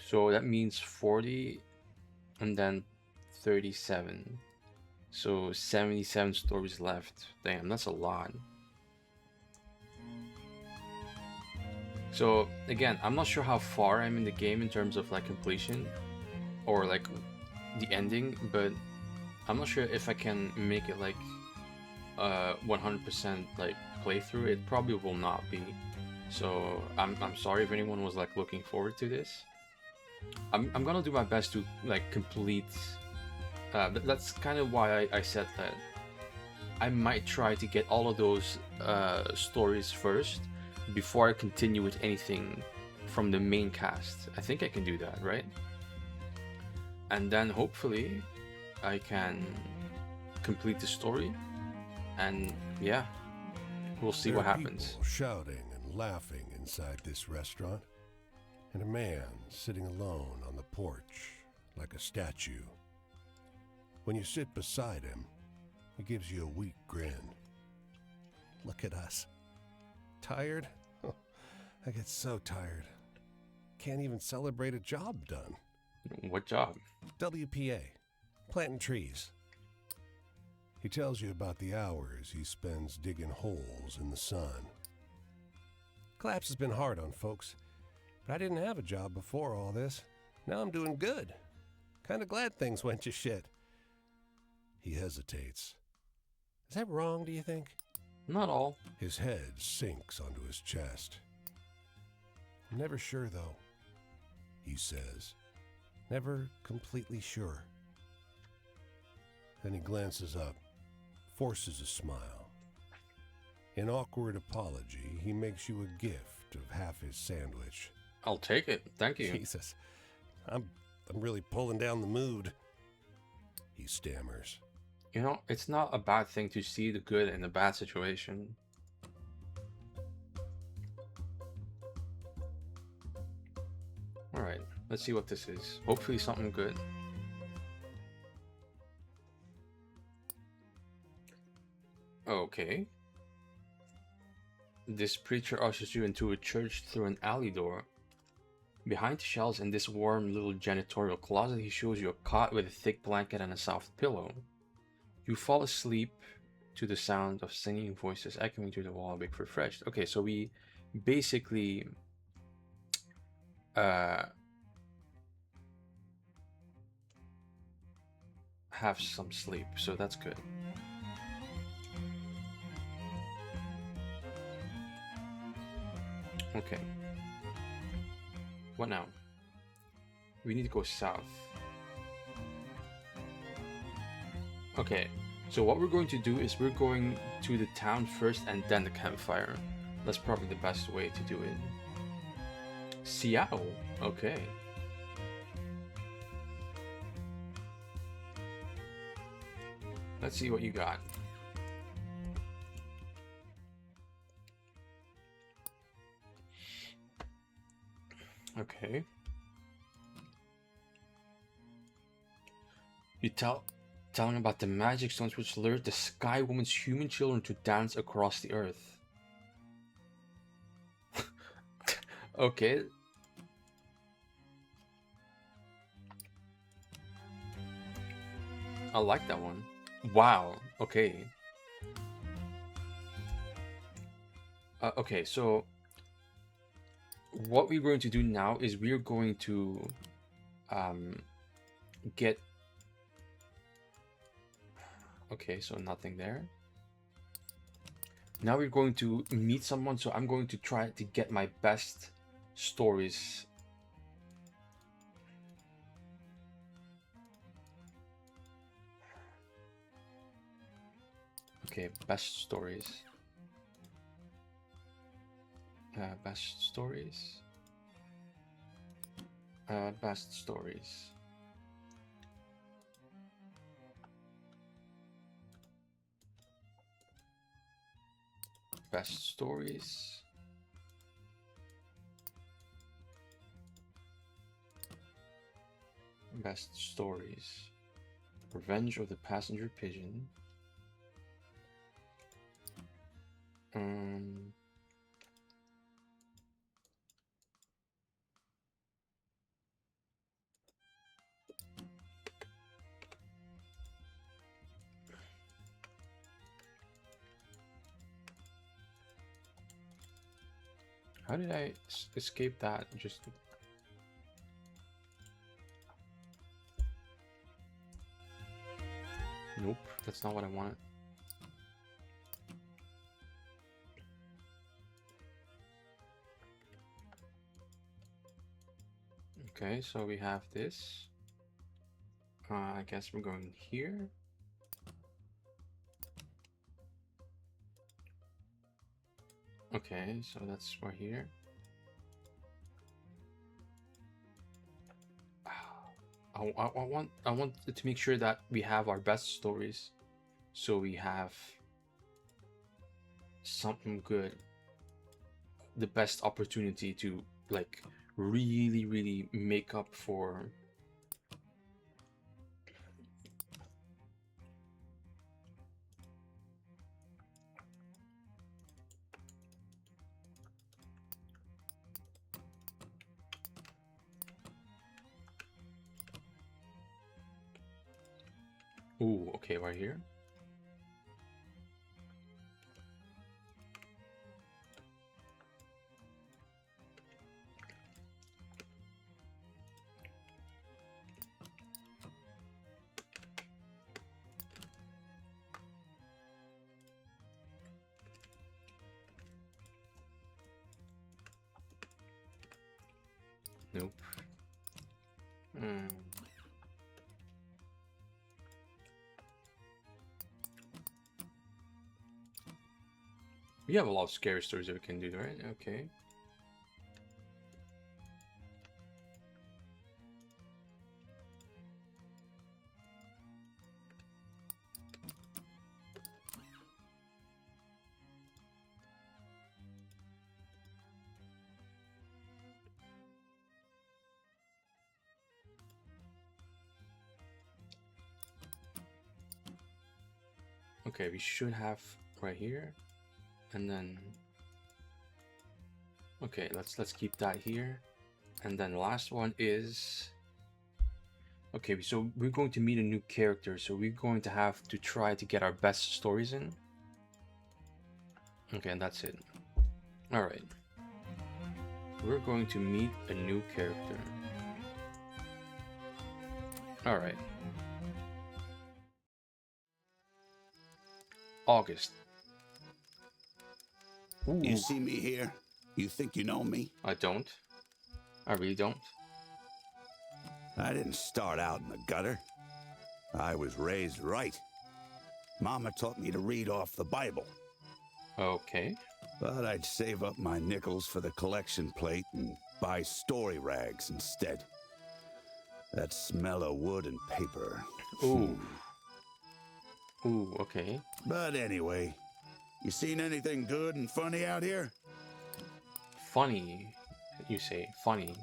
So that means 40 and then 37. So 77 stories left. Damn, that's a lot. So again, I'm not sure how far I'm in the game in terms of like completion or like the ending, but I'm not sure if I can make it like 100% like playthrough. It probably will not be. So I'm sorry if anyone was like looking forward to this. I'm gonna do my best to like complete. That's kind of why I said that I might try to get all of those stories first before I continue with anything from the main cast. I think I can do that, right? And then hopefully I can complete the story, and yeah, we'll see There what are happens. people shouting and laughing inside this restaurant, and a man sitting alone on the porch like a statue. When you sit beside him, he gives you a weak grin. Look at us. Tired? I get so tired. Can't even celebrate a job done. What job? WPA, planting trees. He tells you about the hours he spends digging holes in the sun. Collapse has been hard on folks, but I didn't have a job before all this. Now I'm doing good. Kind of glad things went to shit. He hesitates. Is that wrong, do you think? Not all. His head sinks onto his chest. I'm never sure, though, he says. Never completely sure. Then he glances up, forces a smile. In awkward apology, he makes you a gift of half his sandwich. I'll take it. Thank you. Jesus, I'm really pulling down the mood, he stammers. You know, it's not a bad thing to see the good in a bad situation. Alright, let's see what this is. Hopefully something good. Okay. This preacher ushers you into a church through an alley door. Behind the shelves in this warm little janitorial closet, he shows you a cot with a thick blanket and a soft pillow. You fall asleep to the sound of singing voices echoing through the wall, big refreshed. Okay, so we basically have some sleep, so that's good. Okay. What now? We need to go south. Okay, so what we're going to do is we're going to the town first and then the campfire. That's probably the best way to do it. Seattle, okay. Let's see what you got. Okay. You telling about the magic stones which lured the Sky Woman's human children to dance across the earth. Okay. I like that one. Wow. Okay. Okay, so what we're going to do now is we're going to get... Okay, so nothing there. Now we're going to meet someone, so I'm going to try to get my best stories. Okay, best stories. Best stories. Best stories. Best stories. Best stories. Revenge of the Passenger Pigeon. How did I escape that? Just... Nope, that's not what I wanted. Okay, so we have this. I guess we're going here. Okay, so that's right here. I want to make sure that we have our best stories, so we have something good, the best opportunity to like really make up for. Ooh, okay, right here. Nope. We have a lot of scary stories that we can do, right? Okay. Okay, we should have right here, and then okay, let's keep that here, and then the last one is okay. So we're going to meet a new character, so we're going to have to try to get our best stories in. Okay, and that's it. All right, we're going to meet a new character. All right. August. Ooh, You see me here? You think you know me? I don't. I really don't. I didn't start out in the gutter. I was raised right. Mama taught me to read off the Bible. Okay. But I'd save up my nickels for the collection plate and buy story rags instead. That smell of wood and paper. Ooh. Ooh, okay. But anyway, you seen anything good and funny out here? Funny, you say. Funny.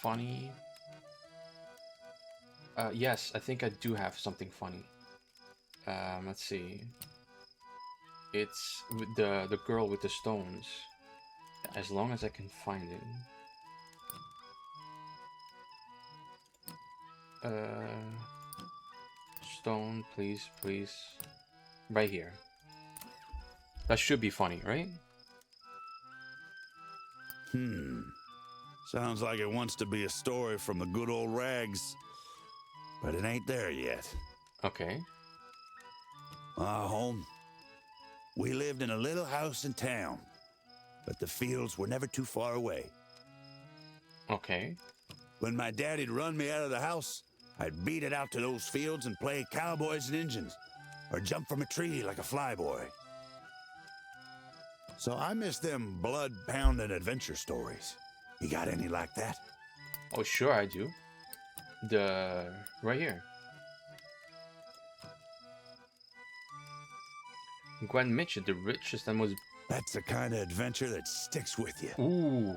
Funny. Yes, I think I do have something funny. Let's see. It's with the girl with the stones. As long as I can find it. Stone, please, please. Right here. That should be funny, right? Sounds like it wants to be a story from the good old rags. But it ain't there yet. Okay. Our home. We lived in a little house in town. But the fields were never too far away. Okay. When my daddy'd run me out of the house, I'd beat it out to those fields and play cowboys and Injuns, or jump from a tree like a flyboy. So I miss them blood-pounding adventure stories. You got any like that? Oh, sure I do. Right here. Gwen Mitchell, the richest and most... That's the kind of adventure that sticks with you. Ooh.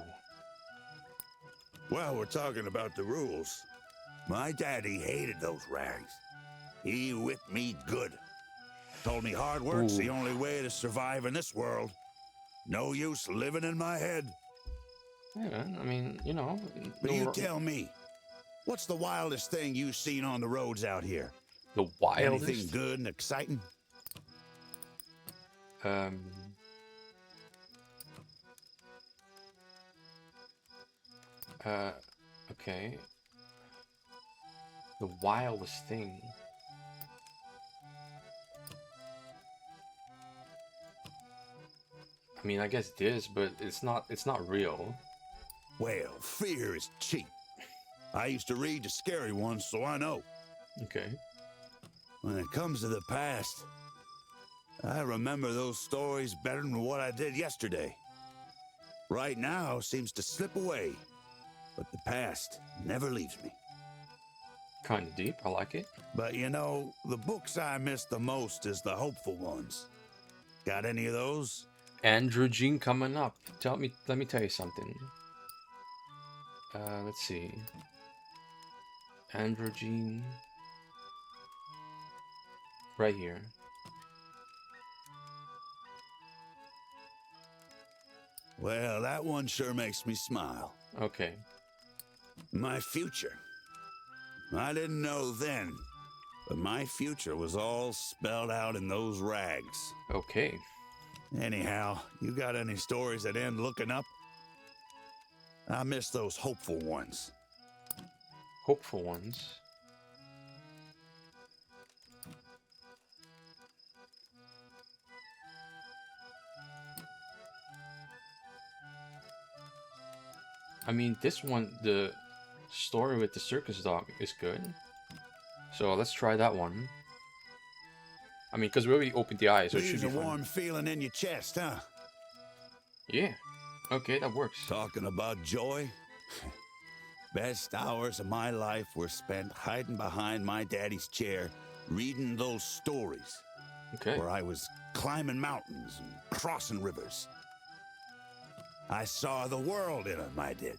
Well, we're talking about the rules. My daddy hated those rags. He whipped me good. Told me hard work's the Ooh. only way to survive in this world. No use living in my head. Yeah, I mean, you know... But no you ro- tell me, what's the wildest thing you've seen on the roads out here? The wildest? Anything good and exciting? Okay. The wildest thing. I mean, I guess this, but it's not real. Well, fear is cheap. I used to read the scary ones, so I know. Okay. When it comes to the past, I remember those stories better than what I did yesterday. Right now seems to slip away, but the past never leaves me. Kind of deep. I like it. But you know, the books I miss the most is the hopeful ones. Got any of those? Androgyne coming up. Let me tell you something. Let's see. Androgyne. Right here. Well, that one sure makes me smile. Okay. My future. I didn't know then, but my future was all spelled out in those rags. Okay. Anyhow, you got any stories that end looking up? I miss those hopeful ones. Hopeful ones. I mean, this one, the story with the circus dog is good. So let's try that one. I mean, because we already opened the eyes, so it should Leaves be a fun. warm feeling in your chest, huh? Yeah. Okay, that works. Talking about joy? Best hours of my life were spent hiding behind my daddy's chair, reading those stories. Okay. Where I was climbing mountains and crossing rivers. I saw the world in them, I did.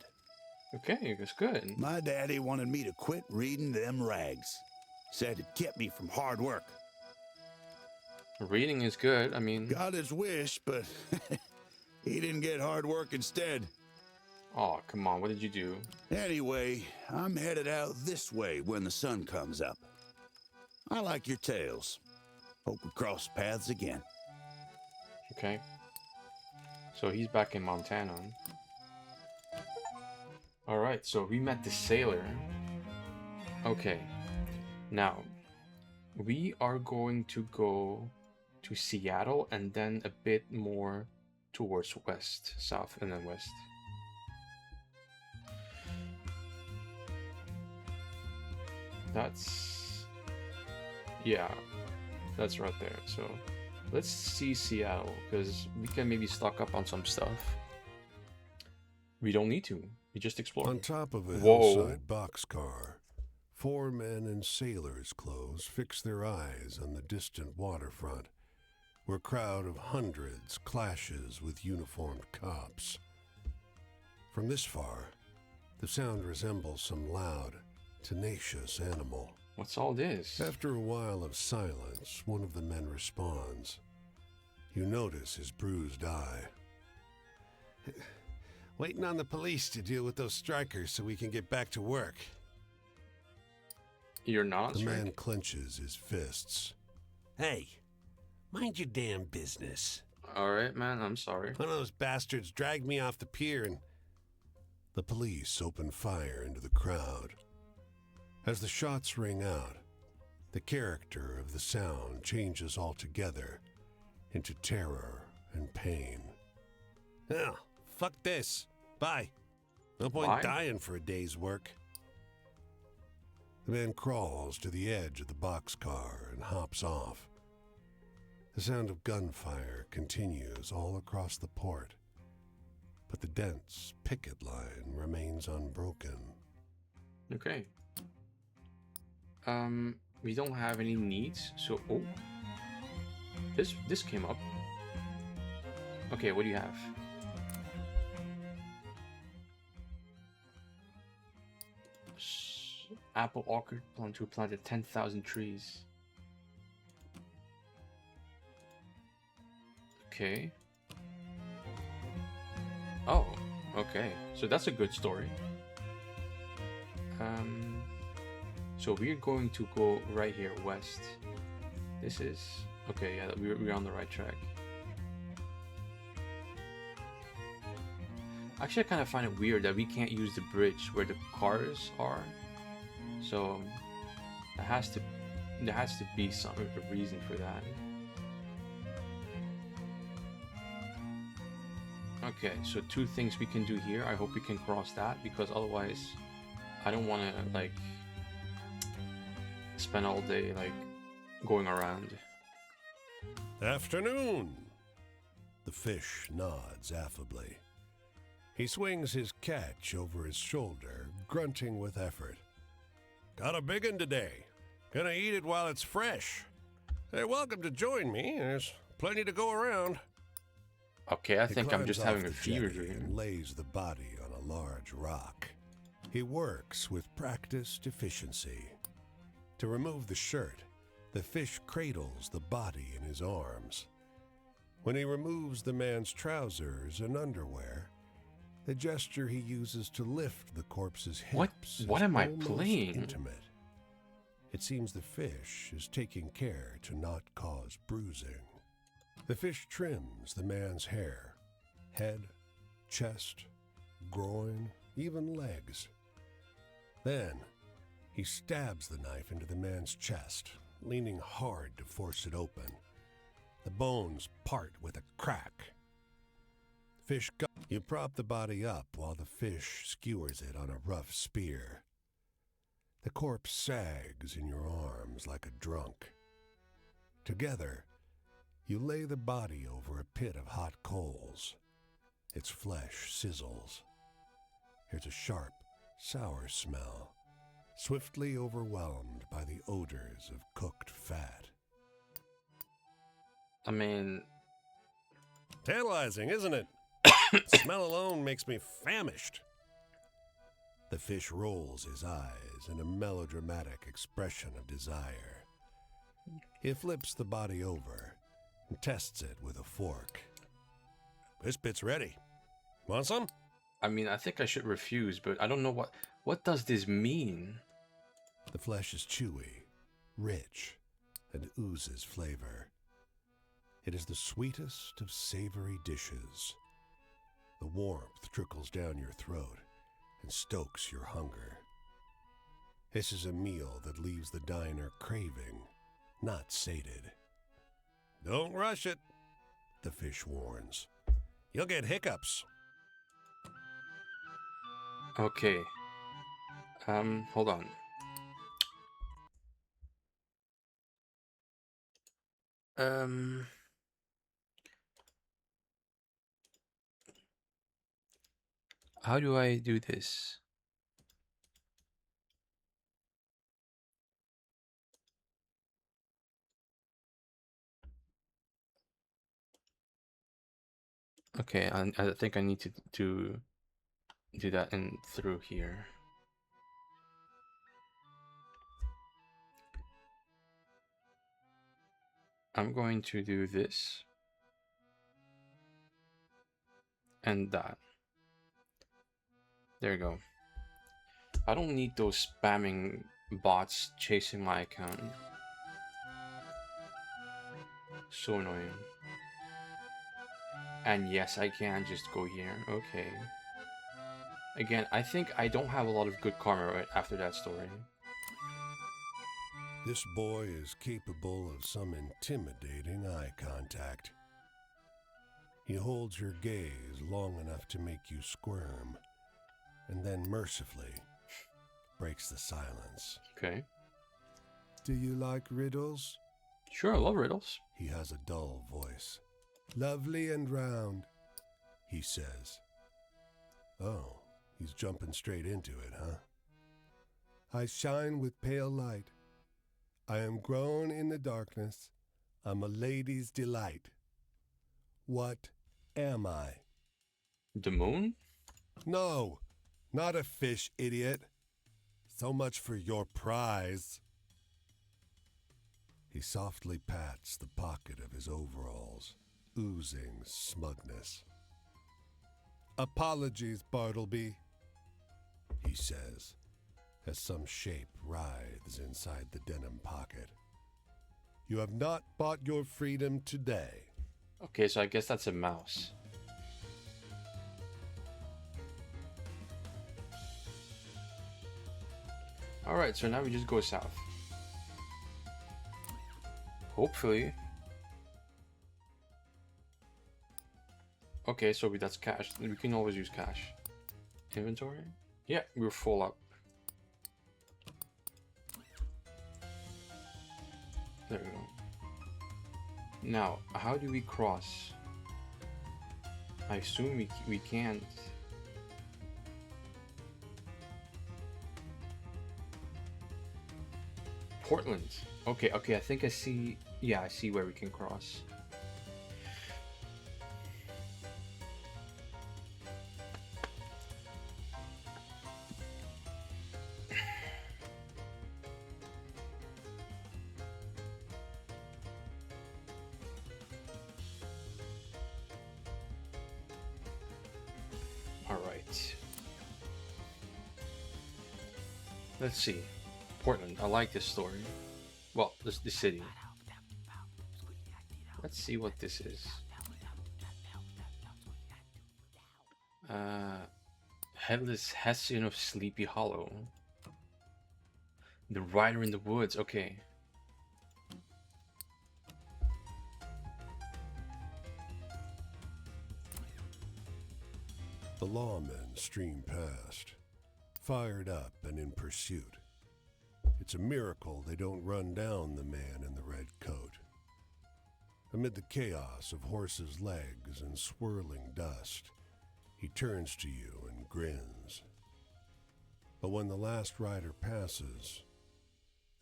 Okay, that's good. My daddy wanted me to quit reading them rags. Said it kept me from hard work. Reading is good. I mean, Got his wish, but he didn't get hard work instead. oh, come on. What did you do? Anyway, I'm headed out this way when the sun comes up. I like your tales. Hope we cross paths again. Okay. So he's back in Montana. Alright, so we met the sailor. Okay. Now, we are going to go to Seattle and then a bit more towards west, south, and then west. That's, yeah, that's right there. So let's see Seattle, because we can maybe stock up on some stuff. We don't need to. We just explore. On top of a Whoa. hillside boxcar, 4 men in sailors' clothes fix their eyes on the distant waterfront, where a crowd of hundreds clashes with uniformed cops. From this far, the sound resembles some loud, tenacious animal. What's all this? After a while of silence, one of the men responds. You notice his bruised eye. Waiting on the police to deal with those strikers so we can get back to work. You're not The straight? man clenches his fists. Hey, mind your damn business. All right, man. I'm sorry. One of those bastards dragged me off the pier and... The police open fire into the crowd. As the shots ring out, the character of the sound changes altogether into terror and pain. Oh, fuck this. Bye. No point Bye? dying for a day's work. The man crawls to the edge of the boxcar and hops off. The sound of gunfire continues all across the port, but the dense picket line remains unbroken. Okay. We don't have any needs, so oh, this came up. Okay, what do you have? Apple orchard plant who planted 10,000 trees. Okay. Oh, okay. So that's a good story. So we're going to go right here, west. This is... Okay, yeah, we're on the right track. Actually, I kind of find it weird that we can't use the bridge where the cars are. So there has to be some reason for that. Okay, so 2 things we can do here. I hope we can cross that, because otherwise I don't want to like spend all day like going around. Afternoon! The fish nods affably. He swings his catch over his shoulder, grunting with effort. Got a big one today. Gonna eat it while it's fresh. They're welcome to join me. There's plenty to go around. Okay, I He think I'm climbs just off having a the fever jetty dream. and lays the body on a large rock. He works with practiced efficiency. To remove the shirt, the fish cradles the body in his arms. When he removes the man's trousers and underwear, the gesture he uses to lift the corpse's hips What is am I almost playing? intimate. It seems the fish is taking care to not cause bruising. The fish trims the man's hair, head, chest, groin, even legs. Then, he stabs the knife into the man's chest, leaning hard to force it open. The bones part with a crack. You prop the body up while the fish skewers it on a rough spear. The corpse sags in your arms like a drunk. Together, you lay the body over a pit of hot coals. Its flesh sizzles. There's a sharp, sour smell, swiftly overwhelmed by the odors of cooked fat. I mean, Tantalizing, isn't it? Smell alone makes me famished. The fish rolls his eyes in a melodramatic expression of desire. He flips the body over and tests it with a fork. This bit's ready. Want some? I mean, I think I should refuse, but I don't know what does this mean? The flesh is chewy, rich, and oozes flavor. It is the sweetest of savory dishes. The warmth trickles down your throat and stokes your hunger. This is a meal that leaves the diner craving, not sated. Don't rush it. The fish warns. You'll get hiccups. Okay. Hold on. How do I do this? Okay, I think I need to do that in through here. I'm going to do this and that. There you go. I don't need those spamming bots chasing my account. So annoying. And yes, I can just go here. Okay. Again, I think I don't have a lot of good karma right after that story. This boy is capable of some intimidating eye contact. He holds your gaze long enough to make you squirm, and then mercifully breaks the silence. Okay. Do you like riddles? Sure, I love riddles. He has a dull voice. Lovely and round, he says. Oh, he's jumping straight into it, huh? I shine with pale light. I am grown in the darkness. I'm a lady's delight. What am I? The moon? No, not a fish, idiot. So much for your prize. He softly pats the pocket of his overalls, oozing smugness. Apologies, Bartleby, he says, as some shape writhes inside the denim pocket. You have not bought your freedom today. Okay, so I guess that's a mouse. Alright, so now we just go south. Hopefully. Okay, so that's cash. We can always use cash. Inventory? Yeah, we're full up. There we go. Now, how do we cross? I assume we can't. Portland. Okay, okay, I think I see. Yeah, I see where we can cross. All right. Let's see. Portland. I like this story. Well, this the city. Let's see what this is. Headless Hessian of Sleepy Hollow. The Rider in the Woods. Okay. The lawmen stream past, fired up and in pursuit. It's a miracle they don't run down the man in the red coat. Amid the chaos of horses' legs and swirling dust, he turns to you and grins. But when the last rider passes,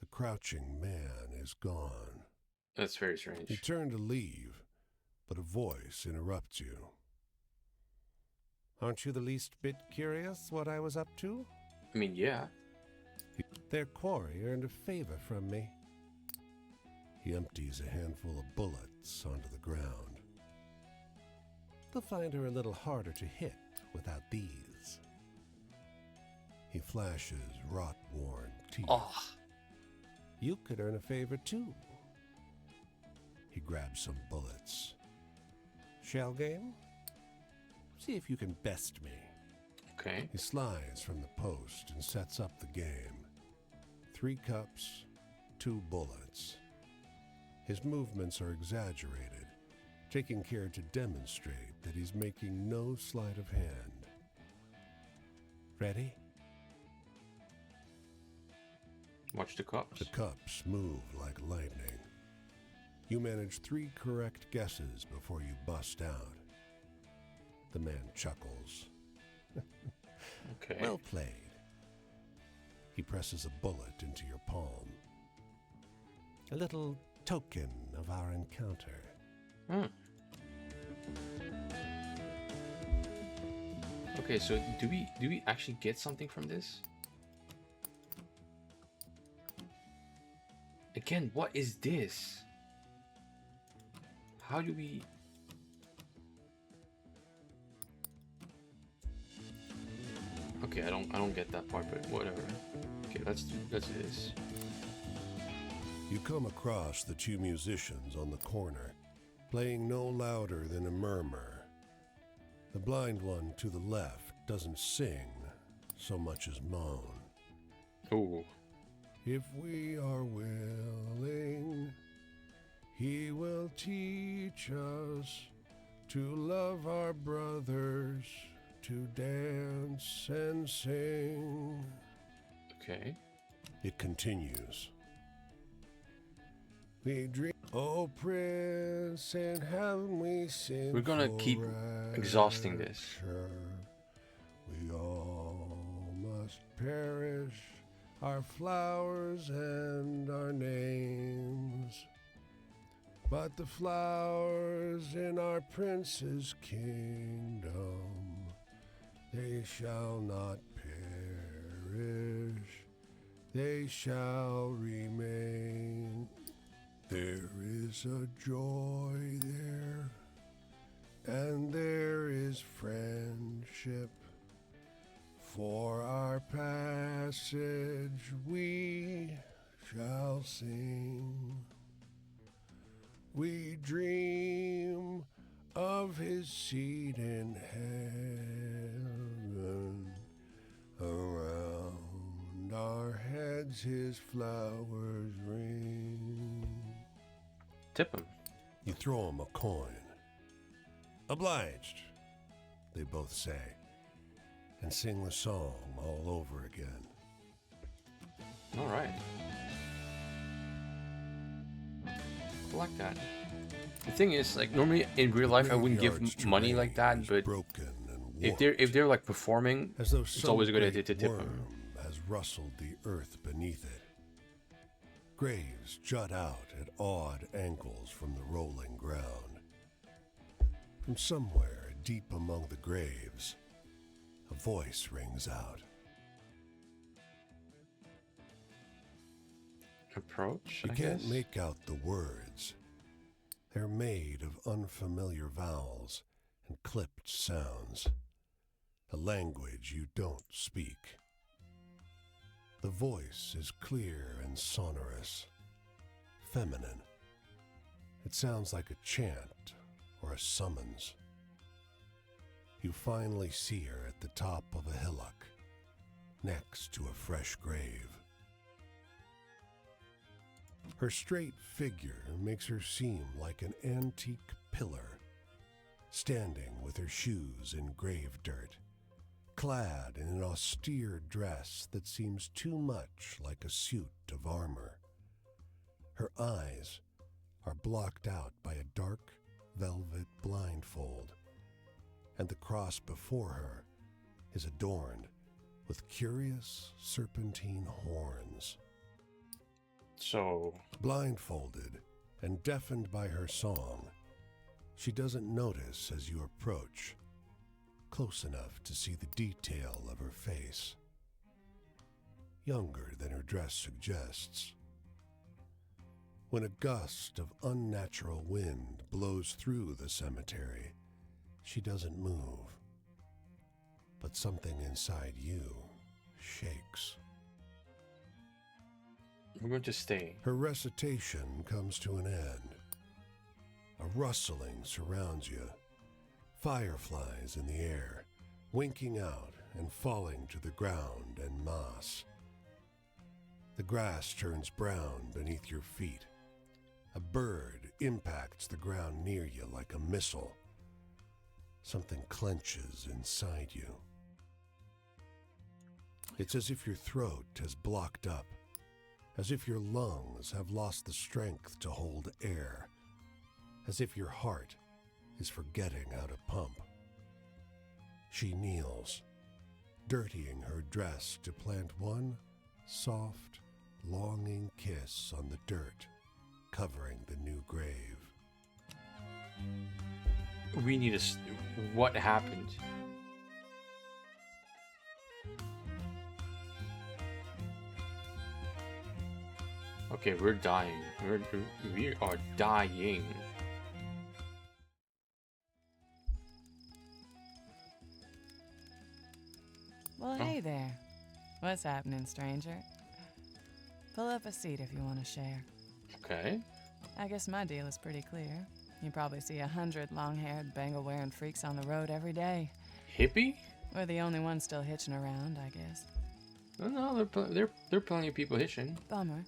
the crouching man is gone. That's very You strange. turn to leave, but a voice interrupts you. Aren't you the least bit curious what I was up to? I mean, yeah. Their quarry earned a favor from me. He empties a handful of bullets onto the ground. They'll find her a little harder to hit without these. He flashes rot-worn teeth. Oh, You could earn a favor too. He grabs some bullets. Shell game? See if you can best me. okay. He slides from the post and sets up the game. 3 cups, 2 bullets. His movements are exaggerated, taking care to demonstrate that he's making no sleight of hand. Ready? Watch the cups. The cups move like lightning. You manage 3 correct guesses before you bust out. The man chuckles. Okay. Well played. He presses a bullet into your palm. A little token of our encounter. Hmm. Okay, so do we actually get something from this? Again, what is this? How do we... Okay, I don't get that part, but whatever. Okay, let's do this. You come across the 2 musicians on the corner, playing no louder than a murmur. The blind one to the left doesn't sing so much as moan. Oh, If we are willing, he will teach us to love our brothers, to dance and sing. okay. It continues. We dream, oh Prince, in heaven we sing. We're gonna keep exhausting this. forever. We all must perish, our flowers and our names. But the flowers in our prince's kingdom, they shall not perish, they shall remain. There is a joy there, and there is friendship. For our passage we shall sing. We dream of his seat in heaven. Around our heads his flowers ring. Tip him. You throw him a coin. Obliged, they both say, and sing the song all over again. All right. I like that. The thing is, like, normally in real life I wouldn't give Graveyard's money like that, terrain is but broken and if they're like performing, as though it's always a good idea great to tip them. worm has rustled the earth beneath it. Graves jut out at odd angles from the rolling ground. From somewhere deep among the graves, a voice rings out. Approach. You I can't guess? make out the words. They're made of unfamiliar vowels and clipped sounds, a language you don't speak. The voice is clear and sonorous, feminine. It sounds like a chant or a summons. You finally see her at the top of a hillock, next to a fresh grave. Her straight figure makes her seem like an antique pillar, standing with her shoes in grave dirt, clad in an austere dress that seems too much like a suit of armor. Her eyes are blocked out by a dark velvet blindfold, and the cross before her is adorned with curious serpentine horns. So, Blindfolded and deafened by her song, she doesn't notice as you approach, close enough to see the detail of her face. Younger than her dress suggests. When a gust of unnatural wind blows through the cemetery, she doesn't move. But something inside you shakes. we're going to stay. Her recitation comes to an end. A rustling surrounds you. Fireflies in the air, winking out and falling to the ground en masse. The grass turns brown beneath your feet. A bird impacts the ground near you like a missile. Something clenches inside you. It's as if your throat has blocked up, as if your lungs have lost the strength to hold air, as if your heart is forgetting how to pump. She kneels, dirtying her dress to plant one soft, longing kiss on the dirt covering the new grave. We need a. What happened? Okay, we're dying. We are dying. Well, hey there. What's happening, stranger? Pull up a seat if you want to share. Okay. I guess my deal is pretty clear. You probably see 100 long-haired, bangle-wearing freaks on the road every day. Hippie? We're the only ones still hitching around, I guess. No, there are plenty of people hitching. Bummer.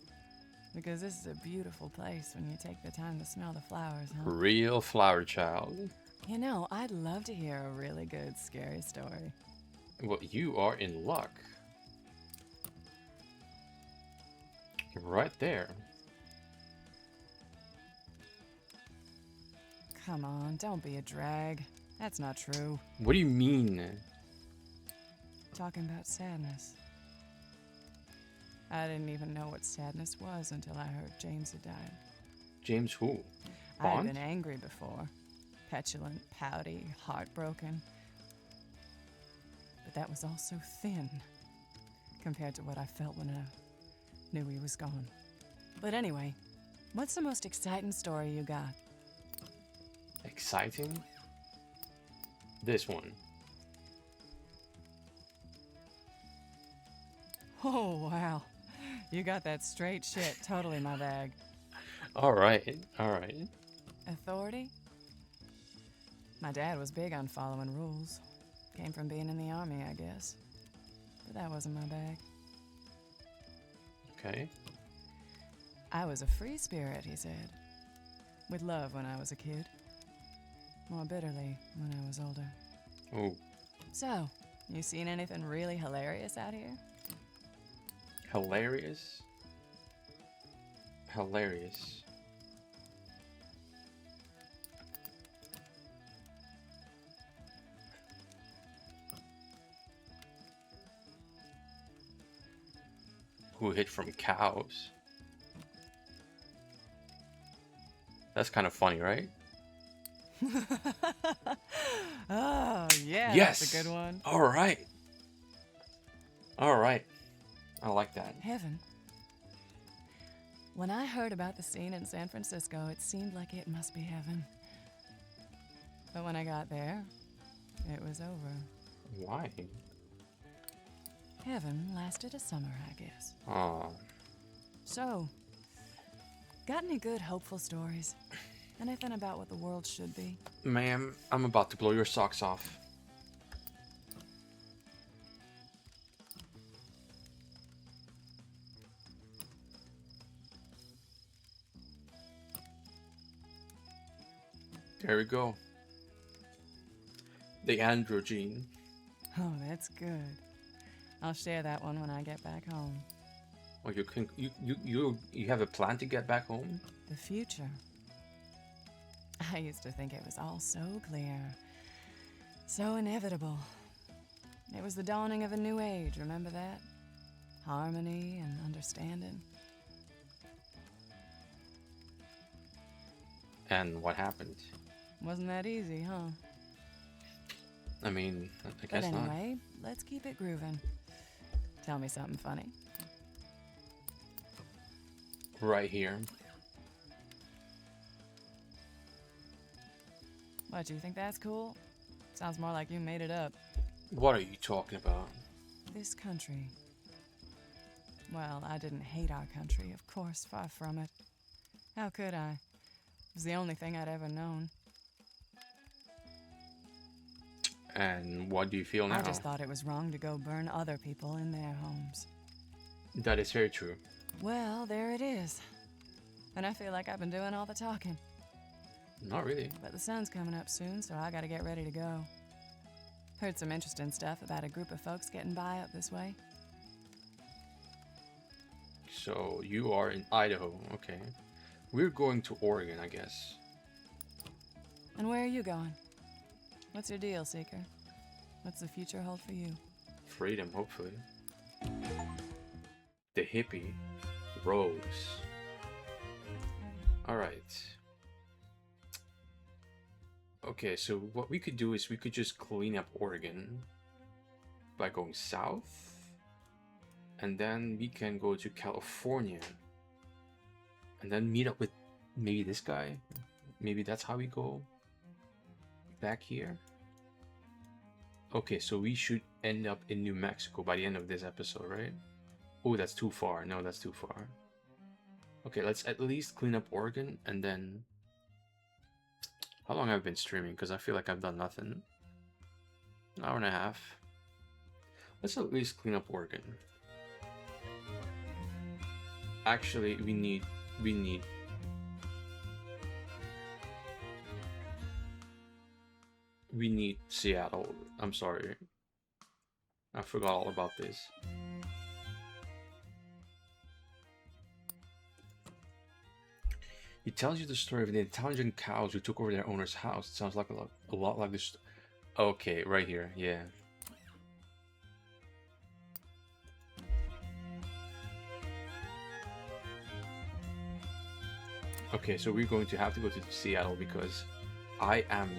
Because this is a beautiful place when you take the time to smell the flowers, huh? Real flower child. You know, I'd love to hear a really good, scary story. Well, you are in luck. Right there. Come on, don't be a drag. That's not true. What do you mean? Talking about sadness. I didn't even know what sadness was until I heard James had died. James who? I'd Bond? been angry before. Petulant, pouty, heartbroken. But that was all so thin compared to what I felt when I knew he was gone. But anyway, what's the most exciting story you got? Exciting? This one. Oh, wow. You got that straight shit. Totally my bag. Alright, alright. Authority? My dad was big on following rules. Came from being in the army, I guess. But that wasn't my bag. Okay. I was a free spirit, he said. With love when I was a kid. More bitterly when I was older. Oh, So, you seen anything really hilarious out here? hilarious. Hilarious. Who hid from cows? That's kind of funny, right? Oh, yeah, Yes. that's a good one. All right. All right. I like that. Heaven. When I heard about the scene in San Francisco, it seemed like it must be heaven. But when I got there, it was over. Why? Heaven lasted a summer, I guess. Aw. So, got any good, hopeful stories? Anything about what the world should be? Ma'am, I'm about to blow your socks off. There we go. The androgyne. Oh, that's good. I'll share that one when I get back home. Oh, you have a plan to get back home? The future. I used to think it was all so clear, so inevitable. It was the dawning of a new age, remember that? Harmony and understanding. And what happened? Wasn't that easy, huh? I mean, I But guess not. anyway, let's keep it grooving. Tell me something funny. Right here. What, you think that's cool? Sounds more like you made it up. What are you talking about? This country. Well, I didn't hate our country, of course, far from it. How could I? It was the only thing I'd ever known. And what do you feel now? I just thought it was wrong to go burn other people in their homes. That is very true. Well, there it is. And I feel like I've been doing all the talking. Not really. But the sun's coming up soon, so I gotta get ready to go. Heard some interesting stuff about a group of folks getting by up this way. So you are in Idaho, okay. We're going to Oregon, I guess. And where are you going? What's your deal, Seeker? What's the future hold for you? Freedom, hopefully. The hippie. Rose. Alright. Okay, so what we could do is we could just clean up Oregon by going south. And then we can go to California. And then meet up with maybe this guy. Maybe that's how we go back here. Okay, so we should end up in New Mexico by the end of this episode, right? Oh, that's too far. No, that's too far. Okay, let's at least clean up Oregon and then... How long have I been streaming? Because I feel like I've done nothing. An hour and a half. Let's at least clean up Oregon. Actually, we need Seattle. I'm sorry. I forgot all about this. It tells you the story of the intelligent cows who took over their owner's house. It sounds like a lot like this. Okay, right here. Yeah. Okay, so we're going to have to go to Seattle because I am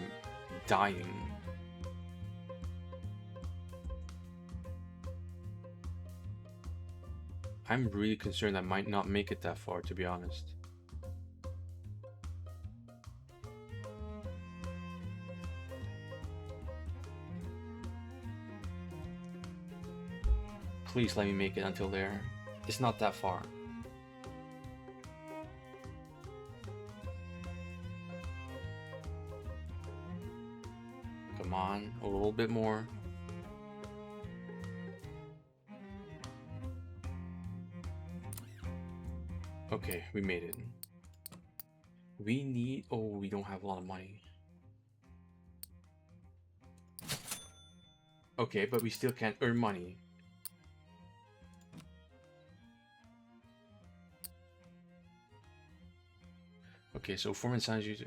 dying. I'm really concerned I might not make it that far, to be honest. Please let me make it until there. It's not that far. Come on, a little bit more. Okay, we made it. We need... Oh, we don't have a lot of money. Okay, but we still can't earn money. Okay, so Foreman signs you to...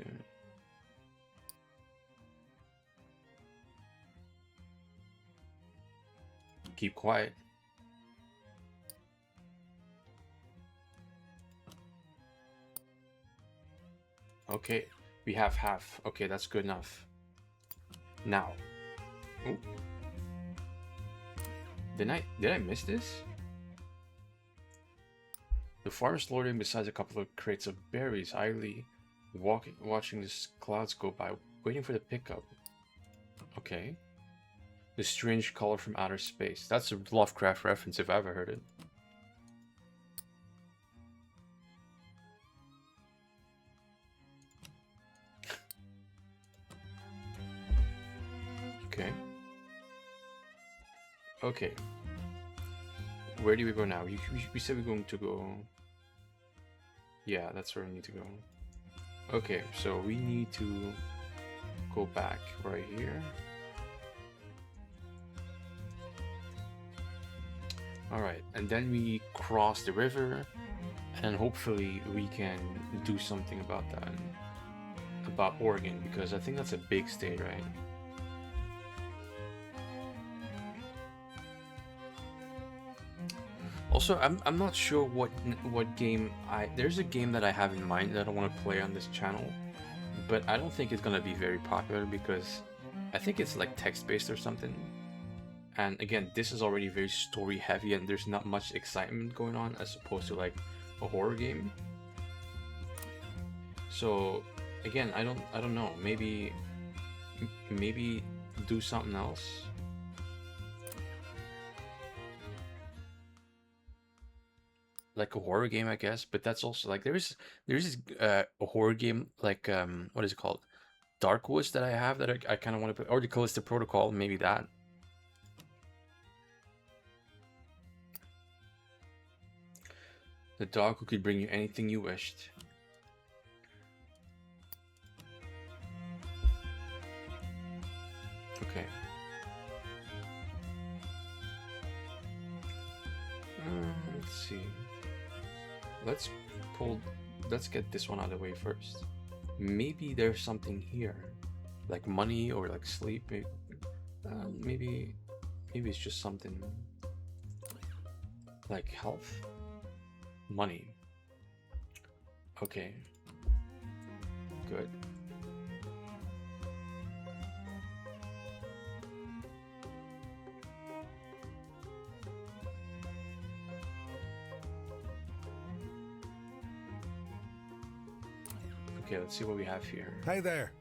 Keep quiet. Okay, we have half. Okay, that's good enough. Now. Ooh. Did I miss this? The farmer's loitering beside a couple of crates of berries, idly watching the clouds go by, waiting for the pickup. Okay. The strange color from outer space. That's a Lovecraft reference if I ever heard it. Okay. Okay. Where do we go now? We said we're going to go... Yeah, that's where we need to go. Okay, so we need to go back right here. Alright, and then we cross the river, and hopefully we can do something about that. About Oregon, because I think that's a big state, right? Also, I'm not sure what game there's a game that I have in mind that I want to play on this channel, but I don't think it's gonna be very popular because I think it's like text-based or something. And again, this is already very story heavy and there's not much excitement going on as opposed to like a horror game. So again, I don't know, maybe do something else. Like a horror game, I guess, but that's also like there's a horror game like what is it called, Dark Woods, that I have that I kind of want to play, or the Callisto Protocol, maybe that. The dog who could bring you anything you wished. Okay. Let's see. Let's pull. Let's get this one out of the way first. Maybe there's something here, like money or like sleep. Maybe it's just something like health, money. Okay. Good. Okay, let's see what we have here. Hey there.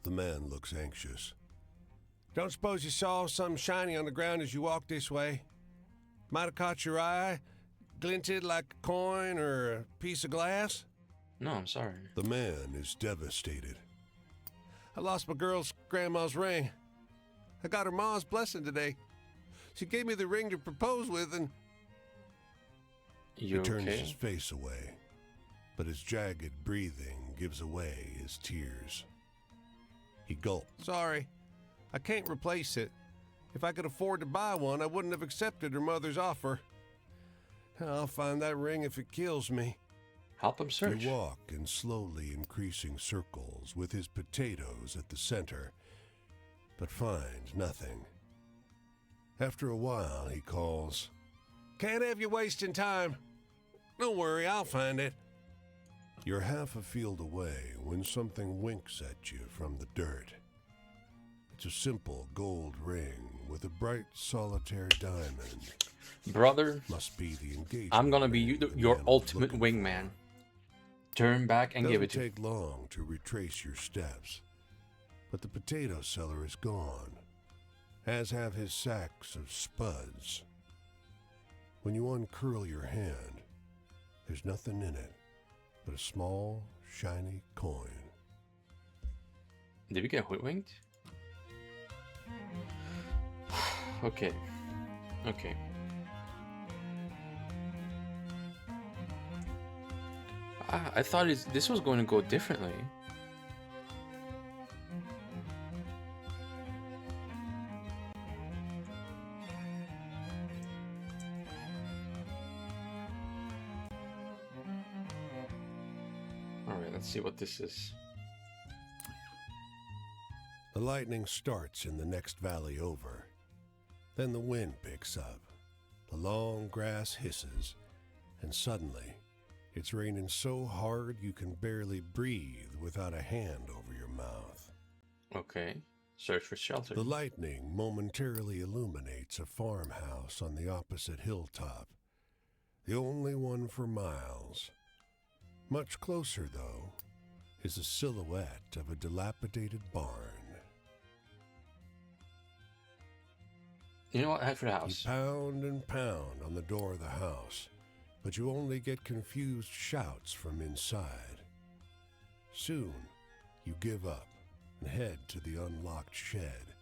The man looks anxious. Don't suppose you saw something shiny on the ground as you walked this way? Might have caught your eye, glinted like a coin or a piece of glass? No, I'm sorry. The man is devastated. I lost my girl's grandma's ring. I got her ma's blessing today. She gave me the ring to propose with, and You He turns okay? his face away, but his jagged breathing gives away his tears. He gulps. sorry, I can't replace it. If I could afford to buy one, I wouldn't have accepted her mother's offer. I'll find that ring if it kills me. Help him search. You walk in slowly increasing circles with his potatoes at the center, but find nothing. After a while, he calls, Can't have you wasting time. Don't worry, I'll find it. You're half a field away when something winks at you from the dirt. It's a simple gold ring with a bright solitaire diamond. Brother, Must be the engagement. I'm gonna be ring the your man was ultimate looking wingman. for. Turn back and give it Doesn't to. take long to retrace your steps, but the potato seller is gone, as have his sacks of spuds. When you uncurl your hand, there's nothing in it but a small, shiny coin. Did we get hoodwinked? Okay. Okay. I thought this was going to go differently. Alright, let's see what this is. The lightning starts in the next valley over. Then the wind picks up. The long grass hisses, and suddenly, it's raining so hard you can barely breathe without a hand over your mouth. Okay. Search for shelter. The lightning momentarily illuminates a farmhouse on the opposite hilltop, the only one for miles. Much closer, though, is a silhouette of a dilapidated barn. You know what? Head for the You house. pound and pound on the door of the house, but you only get confused shouts from inside. Soon, you give up and head to the unlocked shed,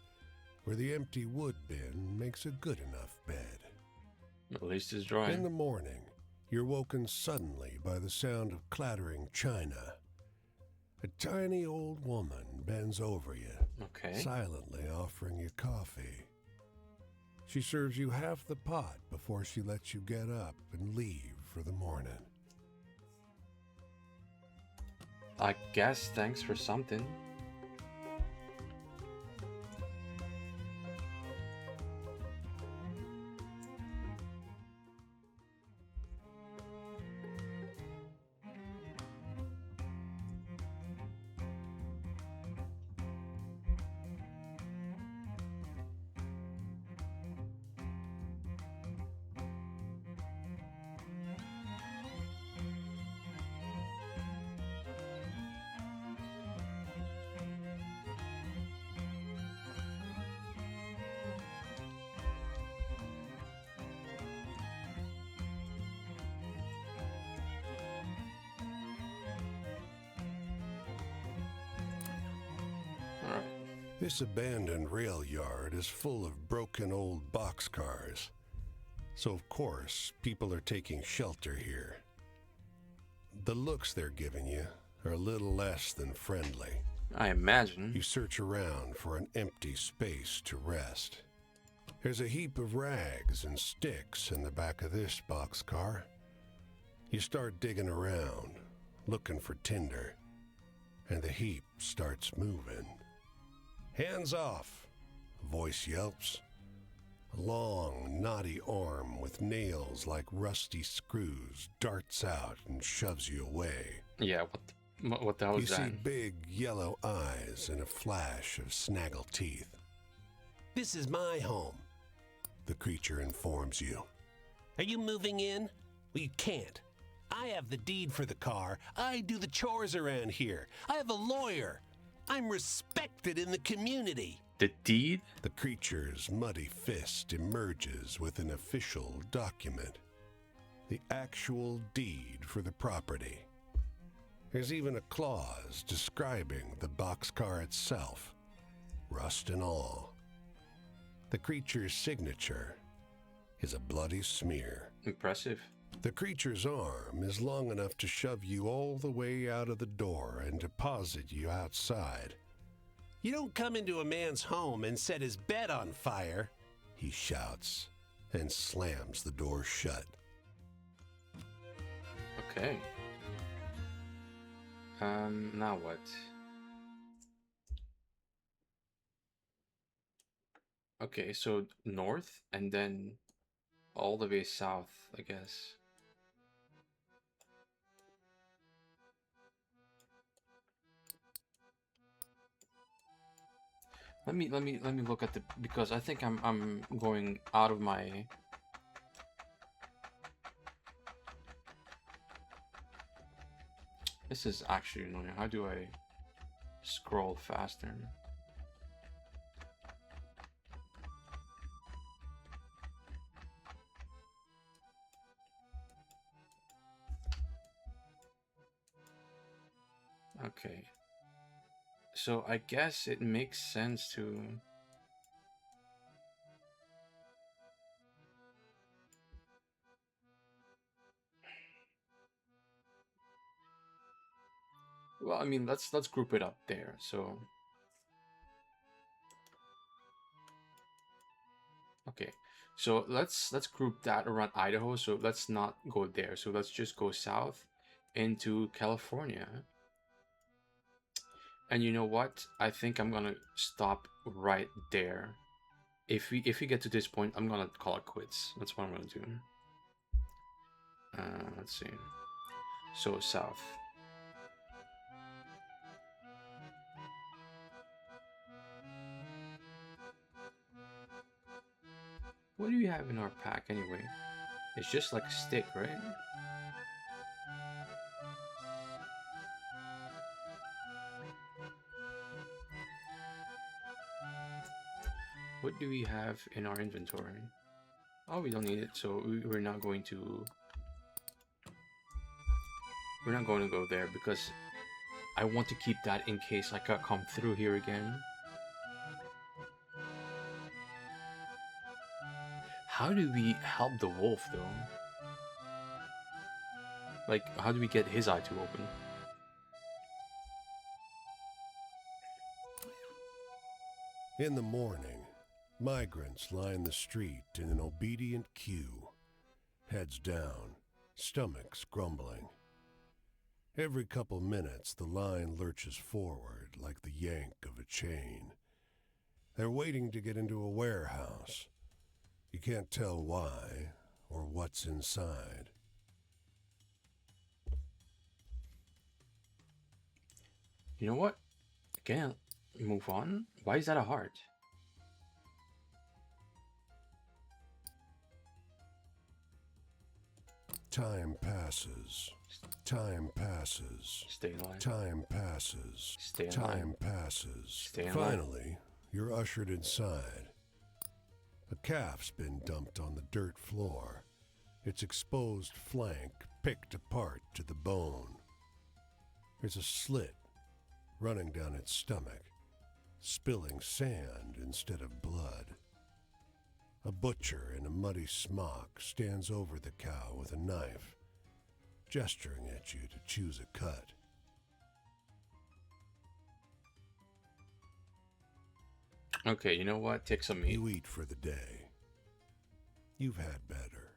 where the empty wood bin makes a good enough bed. At least it's dry. In the morning, you're woken suddenly by the sound of clattering china. A tiny old woman bends over you, Okay. silently offering you coffee. She serves you half the pot before she lets you get up and leave for the morning. I guess thanks for something. Alright. This abandoned rail yard is full of broken old boxcars, so of course people are taking shelter here. The looks they're giving you are a little less than friendly. I imagine. You search around for an empty space to rest. There's a heap of rags and sticks in the back of this boxcar. You start digging around, looking for tinder, and the heap starts moving. Hands off, a voice yelps. A long, knotty arm with nails like rusty screws darts out and shoves you away. Yeah, what the hell You is see that? big yellow eyes and a flash of snaggle teeth. This is my home. The creature informs you. Are you moving in? Well, you can't. I have the deed for the car. I do the chores around here. I have a lawyer. I'm respected in the community. The deed? The creature's muddy fist emerges with an official document. The actual deed for the property. There's even a clause describing the boxcar itself, rust and all. The creature's signature is a bloody smear. Impressive. The creature's arm is long enough to shove you all the way out of the door and deposit you outside. You don't come into a man's home and set his bed on fire. He shouts and slams the door shut. Okay. Now what? Okay, so north and then all the way south, I guess. Let me look at the, because I think I'm going out of my. This is actually annoying. How do I scroll faster? Okay. So I guess it makes sense to well, I mean, let's group it up there. So okay. So let's group that around Idaho. So let's not go there. So let's just go south into California. And you know what? I think I'm gonna stop right there. If we get to this point, I'm gonna call it quits. That's what I'm gonna do. Let's see. So south. What do we have in our pack anyway? It's just like a stick, right? What do we have in our inventory? Oh, we don't need it, so we're not going to go there because I want to keep that in case I could come through here again. How do we help the wolf though? Like, how do we get his eye to open? In the morning, migrants line the street in an obedient queue, heads down, stomachs grumbling. Every couple minutes, the line lurches forward like the yank of a chain. They're waiting to get into a warehouse. You can't tell why or what's inside. You know what? Again, move on. Why is that a heart? Time passes. Time passes. Stay alive. Time passes. Stay alive. Time passes. Stay alive. Finally, you're ushered inside. A calf's been dumped on the dirt floor, its exposed flank picked apart to the bone. There's a slit running down its stomach, spilling sand instead of blood. A butcher in a muddy smock stands over the cow with a knife, gesturing at you to choose a cut. Okay, you know what? Take some meat. You eat for the day. You've had better.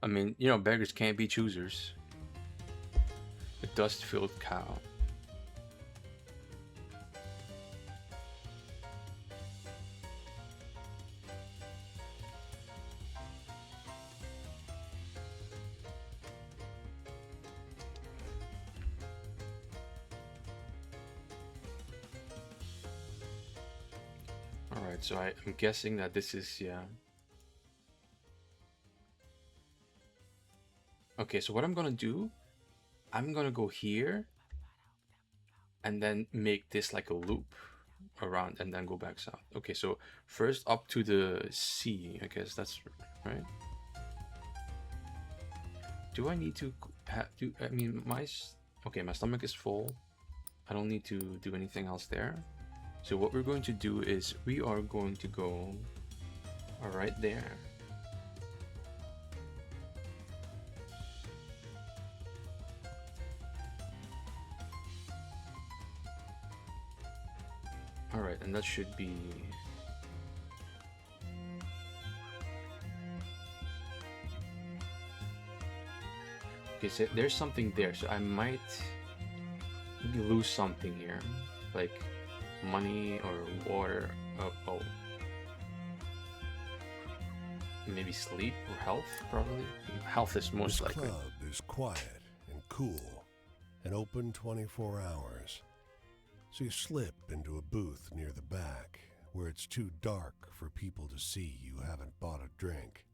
I mean, you know, beggars can't be choosers. A dust-filled cow. Alright, so I'm guessing that this is, yeah. Okay, so what I'm gonna do, I'm gonna go here and then make this like a loop around and then go back south. Okay, so first up to the sea, I guess that's right. Do I need to I mean, okay, my stomach is full. I don't need to do anything else there. So what we're going to do is we are going to go right there. All right, and that should be okay. So there's something there, so I might lose something here, like money or water. Oh, maybe sleep or health. Probably health is most This likely. club is quiet and cool and open 24 hours. So you slip into a booth near the back where it's too dark for people to see you haven't bought a drink.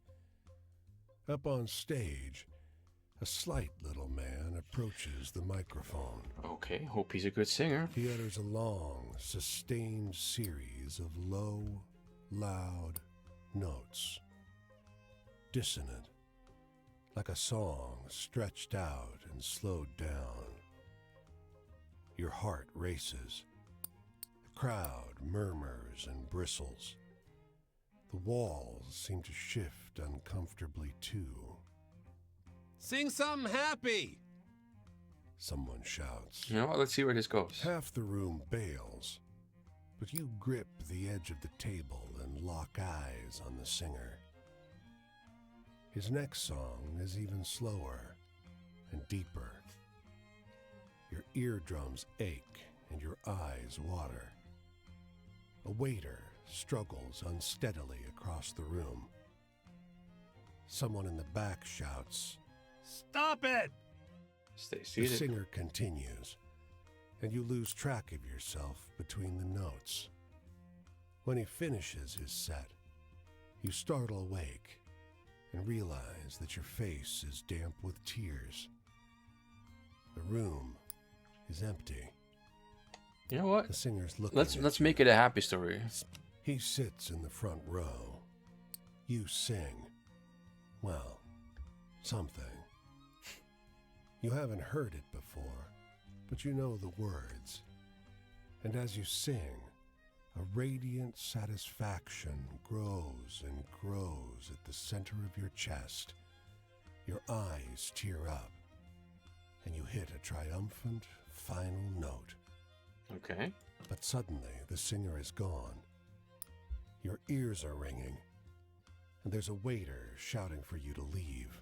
Up on stage, a slight little man approaches the microphone. Okay, hope he's a good singer. He utters a long, sustained series of low, loud notes. Dissonant, like a song stretched out and slowed down. Your heart races. The crowd murmurs and bristles. The walls seem to shift uncomfortably too. Sing something happy. Someone shouts. You know what? Let's see where this goes. Half the room bails, but you grip the edge of the table and lock eyes on the singer. His next song is even slower and deeper. Your eardrums ache and your eyes water. A waiter struggles unsteadily across the room. Someone in the back shouts, Stop it! Stay The seated. singer continues, and you lose track of yourself between the notes. When he finishes his set, you startle awake and realize that your face is damp with tears. The room is empty. You know what? The singer's looking Let's at make it a happy story. He sits in the front row. You sing. Well, something. You haven't heard it before, but you know the words. And as you sing, a radiant satisfaction grows and grows at the center of your chest. Your eyes tear up, and you hit a triumphant final note. Okay. But suddenly, the singer is gone. Your ears are ringing, and there's a waiter shouting for you to leave.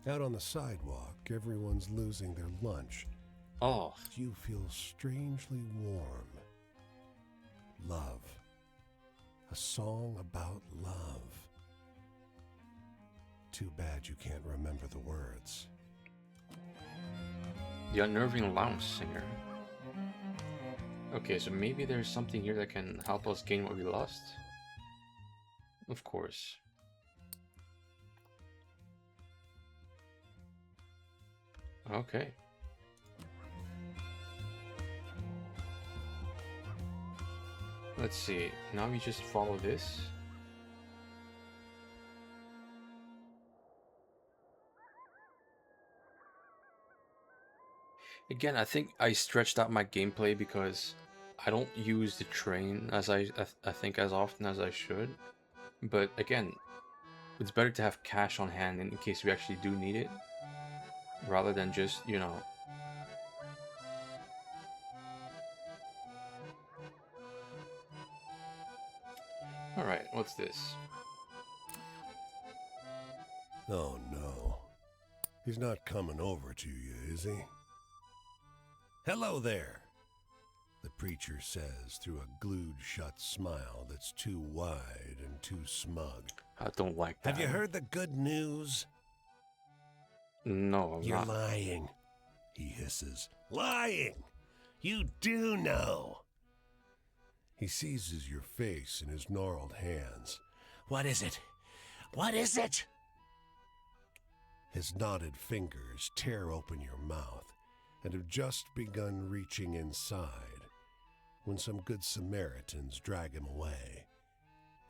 Out on the sidewalk, everyone's losing their lunch. Oh, You feel strangely warm. Love. A song about love. Too bad you can't remember the words. the unnerving lounge singer. Okay, so maybe there's something here that can help us gain what we lost. Of course. Okay. Let's see. Now we just follow this. Again, I think I stretched out my gameplay because I don't use the train as I think as often as I should. But again, it's better to have cash on hand in case we actually do need it, rather than just, you know, All right, what's this? Oh no. He's not coming over to you, is he? Hello there, the preacher says through a glued shut smile that's too wide and too smug. I don't like that. Have you heard the good news? No, I'm You're not. lying, he hisses. Lying! You do know! He seizes your face in his gnarled hands. What is it? What is it? His knotted fingers tear open your mouth and have just begun reaching inside when some good Samaritans drag him away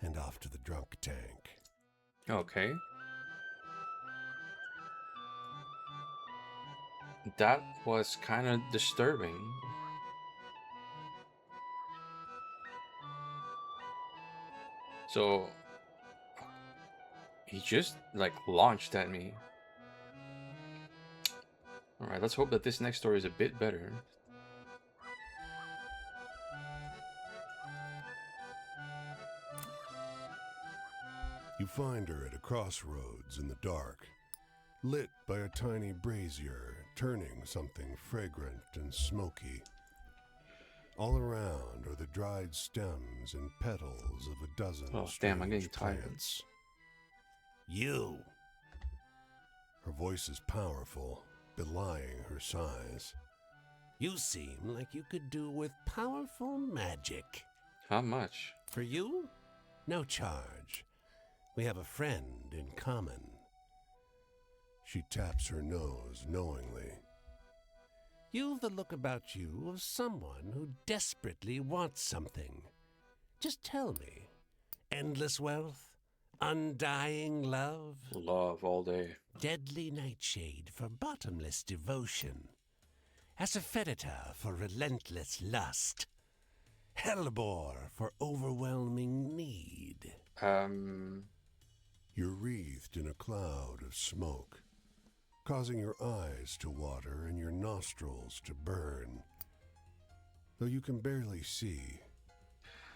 and off to the drunk tank. Okay. That was kind of disturbing. So he just like launched at me. All right, let's hope that this next story is a bit better. You find her at a crossroads in the dark, lit by a tiny brazier turning something fragrant and smoky. All around are the dried stems and petals of a dozen Oh, damn, I'm strange getting tired. plants. You. Her voice is powerful, belying her size. You seem like you could do with powerful magic. How much? For you, no charge. We have a friend in common. She taps her nose knowingly. You've the look about you of someone who desperately wants something. Just tell me. Endless wealth? Undying love? Love all day. Deadly nightshade for bottomless devotion. Asafoetida for relentless lust. Hellebore for overwhelming need. You're wreathed in a cloud of smoke, causing your eyes to water and your nostrils to burn. Though you can barely see,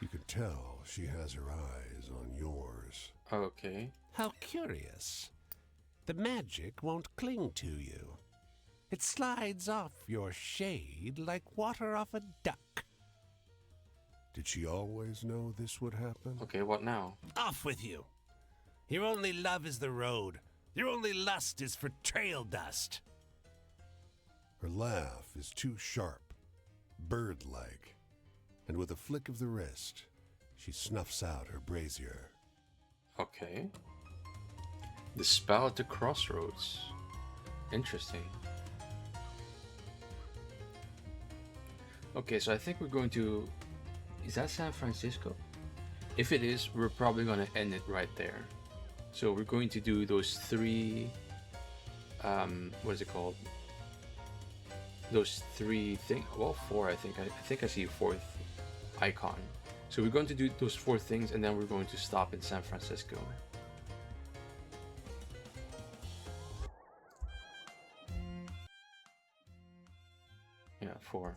you can tell she has her eyes on yours. Okay. How curious. The magic won't cling to you. It slides off your shade like water off a duck. Did she always know this would happen? Okay, what now? Off with you! Your only love is the road. Your only lust is for trail dust. Her laugh is too sharp, bird-like, and with a flick of the wrist, she snuffs out her brazier. Okay. The spell at the crossroads. Interesting. Okay, so I think we're going to... Is that San Francisco? If it is, we're probably going to end it right there. So we're going to do those three... what is it called? Those three things. Well, four, I think. I think I see a fourth icon. So we're going to do those four things, and then we're going to stop in San Francisco. Yeah, 4.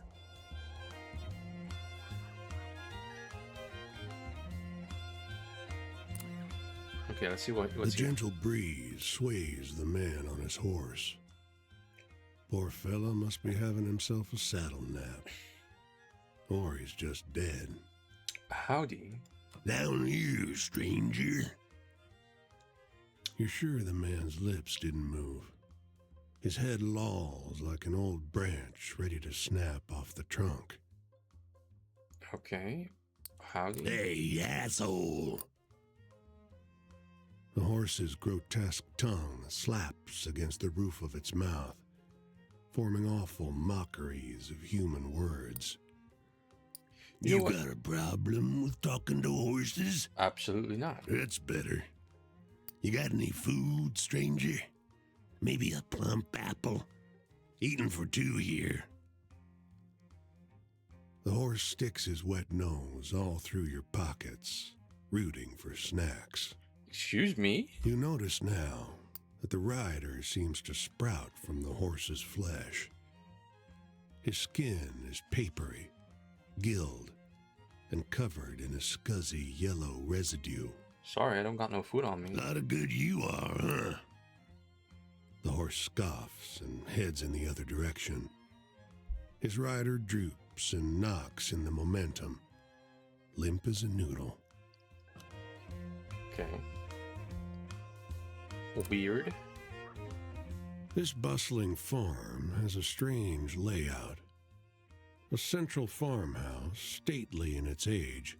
Okay, let's see what's The here. gentle breeze sways the man on his horse. Poor fellow must be having himself a saddle nap. Or he's just dead. Howdy. Down here, stranger. You're sure the man's lips didn't move? His head lolls like an old branch ready to snap off the trunk. Okay. Howdy. Hey, asshole! The horse's grotesque tongue slaps against the roof of its mouth, forming awful mockeries of human words. You know You what? got a problem with talking to horses? Absolutely not. That's better. You got any food, stranger? Maybe a plump apple? Eating for 2 here. The horse sticks his wet nose all through your pockets, rooting for snacks. Excuse me? You notice now that the rider seems to sprout from the horse's flesh. His skin is papery, gilled, and covered in a scuzzy yellow residue. Sorry, I don't got no food on me. Not a good you are, huh? The horse scoffs and heads in the other direction. His rider droops and knocks in the momentum, limp as a noodle. Okay. Weird. This bustling farm has a strange layout. A central farmhouse, stately in its age,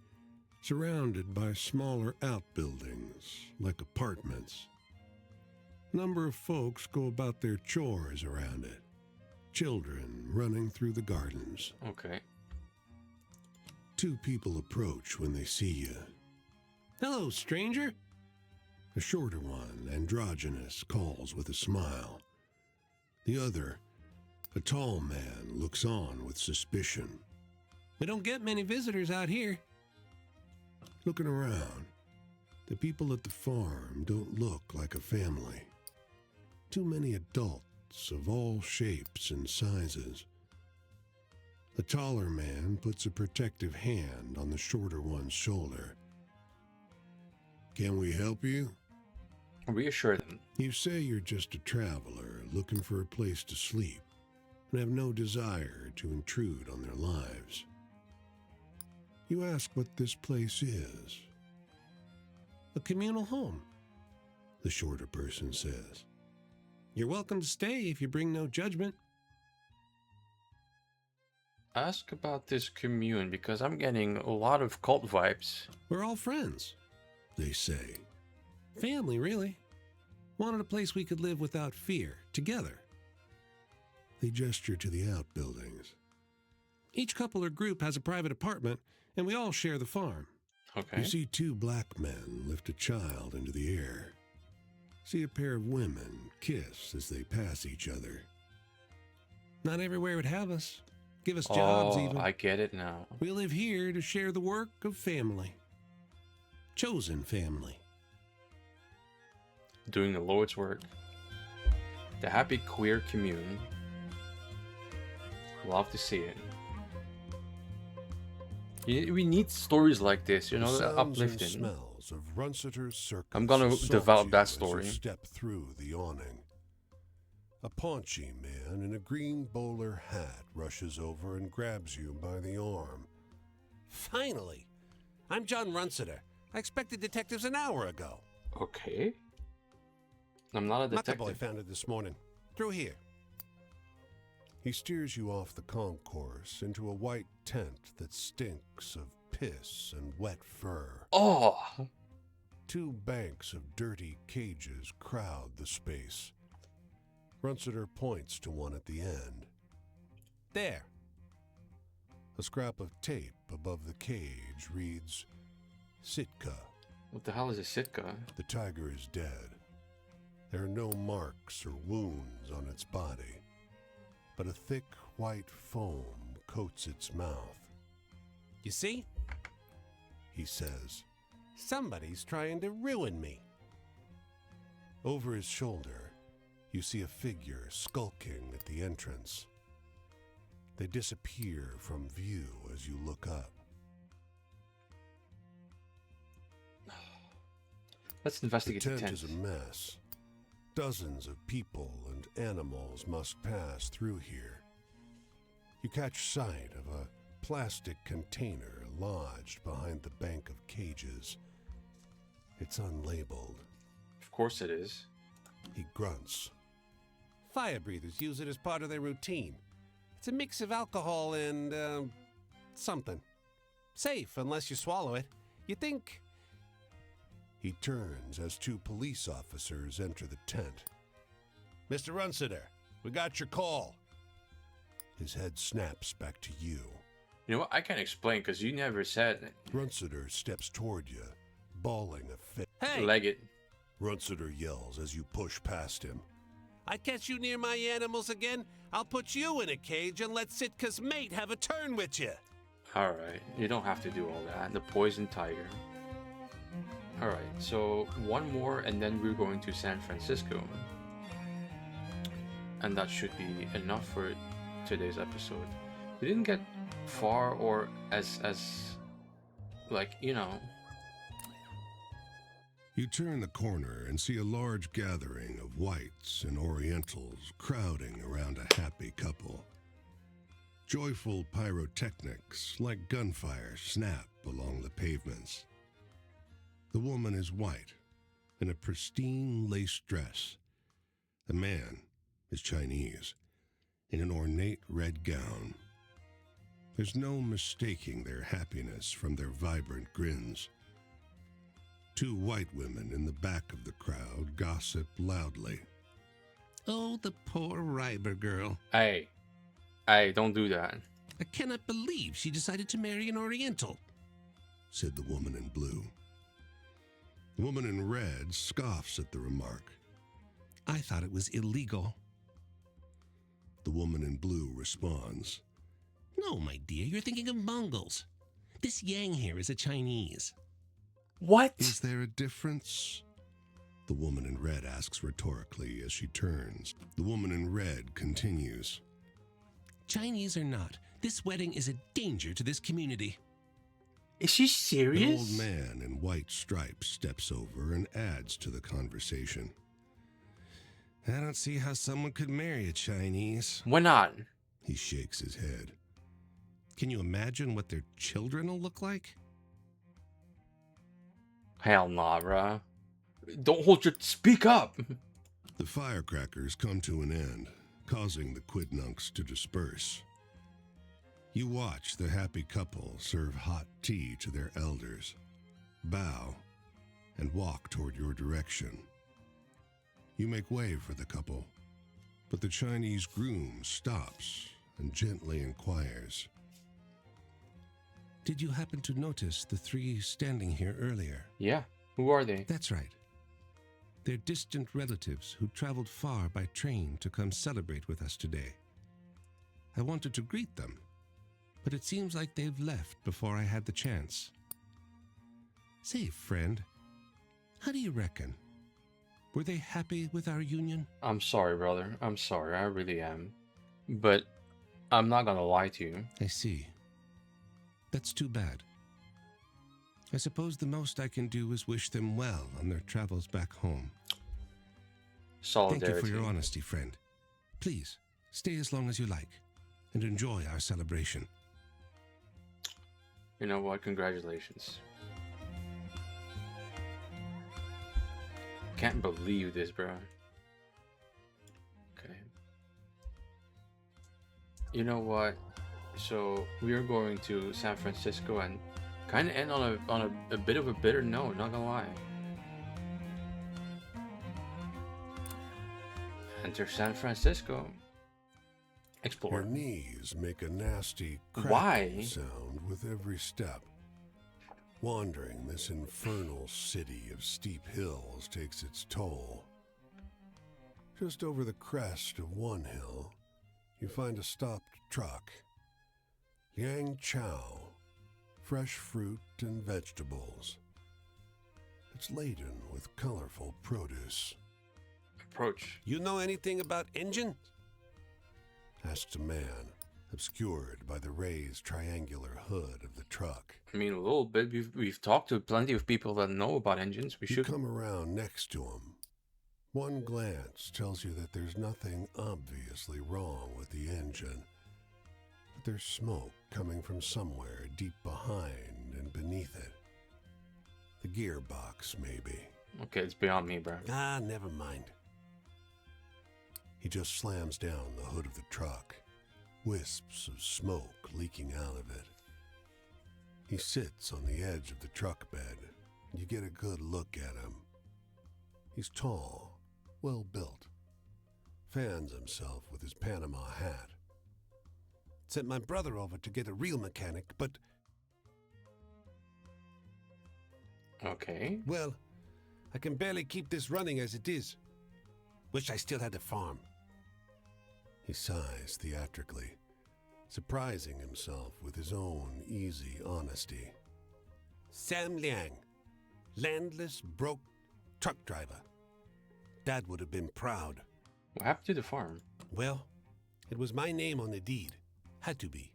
surrounded by smaller outbuildings like apartments. A number of folks go about their chores around it. Children running through the gardens. Okay. Two people approach when they see you. Hello, stranger. A shorter one, androgynous, calls with a smile. The other, a tall man, looks on with suspicion. We don't get many visitors out here. Looking around, the people at the farm don't look like a family. Too many adults of all shapes and sizes. The taller man puts a protective hand on the shorter one's shoulder. Can we help you? Reassure them. You say you're just a traveler looking for a place to sleep and have no desire to intrude on their lives. You ask what this place is. A communal home. The shorter person says. You're welcome to stay if you bring no judgment. Ask about this commune because I'm getting a lot of cult vibes. We're all friends. They say. Family, really. Wanted a place we could live without fear, together. They gesture to the outbuildings. Each couple or group has a private apartment, and we all share the farm. Okay. You see two black men lift a child into the air. See a pair of women kiss as they pass each other. Not everywhere would have us. Give us jobs, Oh, even. I get it now. We live here to share the work of family. Chosen family. Doing the Lord's work. The happy queer commune. Love to see it. We need stories like this, you know, The sounds and uplifting. smells of Runciter's circus I'm gonna assault develop you that as you story. step through the awning. A paunchy man in a green bowler hat rushes over and grabs you by the arm. Finally! I'm John Runciter. I expected detectives an hour ago. Okay. I'm not a detective. Muckaboy found it this morning. Through here. He steers you off the concourse into a white tent that stinks of piss and wet fur. Oh! Two banks of dirty cages crowd the space. Runciter points to one at the end. There. A scrap of tape above the cage reads, Sitka. What the hell is a Sitka? The tiger is dead. There are no marks or wounds on its body, but a thick white foam coats its mouth. You see? He says. Somebody's trying to ruin me. Over his shoulder, you see a figure skulking at the entrance. They disappear from view as you look up. Let's The investigate the tent tent. is a mess. Dozens of people and animals must pass through here. You catch sight of a plastic container lodged behind the bank of cages. It's unlabeled. Of course it is. He grunts. Fire breathers use it as part of their routine. It's a mix of alcohol and, something. Safe unless you swallow it. You think... He turns as two police officers enter the tent. Mr. Runciter, we got your call. His head snaps back to you. You know what? I can't explain because you never said Runciter steps toward you, bawling a fit. Hey, leg it. Runciter yells as you push past him. I catch you near my animals again, I'll put you in a cage and let Sitka's mate have a turn with you. Alright, you don't have to do all that. The poison tiger. Alright, so one more and then we're going to San Francisco. And that should be enough for today's episode. We didn't get far or as like, you know. You turn the corner and see a large gathering of whites and Orientals crowding around a happy couple. Joyful pyrotechnics like gunfire snap along the pavements. The woman is white in a pristine lace dress. The man is Chinese in an ornate red gown. There's no mistaking their happiness from their vibrant grins. Two white women in the back of the crowd gossip loudly. Oh, the poor Ryber girl. Hey, don't do that. I cannot believe she decided to marry an Oriental, said the woman in blue. The woman in red scoffs at the remark. I thought it was illegal. The woman in blue responds. No, my dear, you're thinking of Mongols. This Yang here is a Chinese. What? Is there a difference? The woman in red asks rhetorically as she turns. The woman in red continues. Chinese or not, this wedding is a danger to this community. Is she An serious? old man in white stripes steps over and adds to the conversation. I don't see how someone could marry a Chinese. Why not? He shakes his head. Can you imagine what their children will look like? Hell nah, bruh. Don't hold your... Speak up! The firecrackers come to an end, causing the quidnuncs to disperse. You watch the happy couple serve hot tea to their elders, bow, and walk toward your direction. You make way for the couple, but the Chinese groom stops and gently inquires. Did you happen to notice the three standing here earlier? Yeah. Who are they? That's right. They're distant relatives who traveled far by train to come celebrate with us today. I wanted to greet them, but it seems like they've left before I had the chance. Say, friend, how do you reckon? Were they happy with our union? I'm sorry, brother. I'm sorry. I really am. But I'm not gonna lie to you. I see. That's too bad. I suppose the most I can do is wish them well on their travels back home. Solidarity. Thank you for your honesty, friend. Please, stay as long as you like, and enjoy our celebration. You know what? Congratulations. Can't believe this, bro. Okay. You know what? So we are going to San Francisco and kind of end on a bit of a bitter note. Not gonna lie. Enter San Francisco. Explore. Your knees make a nasty Why? cracking sound with every step. Wandering this infernal city of steep hills takes its toll. Just over the crest of one hill, you find a stopped truck. Liang Chow, fresh fruit and vegetables. It's laden with colorful produce. Approach. You know anything about engine? Asks a man, obscured by the raised triangular hood of the truck. I mean, a little bit. We've talked to plenty of people that know about engines. We You should. come around next to him. One glance tells you that there's nothing obviously wrong with the engine. But there's smoke coming from somewhere deep behind and beneath it. The gearbox, maybe. Okay, it's beyond me, bro. Ah, never mind. He just slams down the hood of the truck, wisps of smoke leaking out of it. He sits on the edge of the truck bed, and you get a good look at him. He's tall, well built, fans himself with his Panama hat. Sent my brother over to get a real mechanic, but, Okay. well, I can barely keep this running as it is. Wish I still had a farm. He sighs theatrically, surprising himself with his own easy honesty. Sam Liang, landless, broke truck driver. Dad would have been proud. What happened to the farm? Well, it was my name on the deed. Had to be.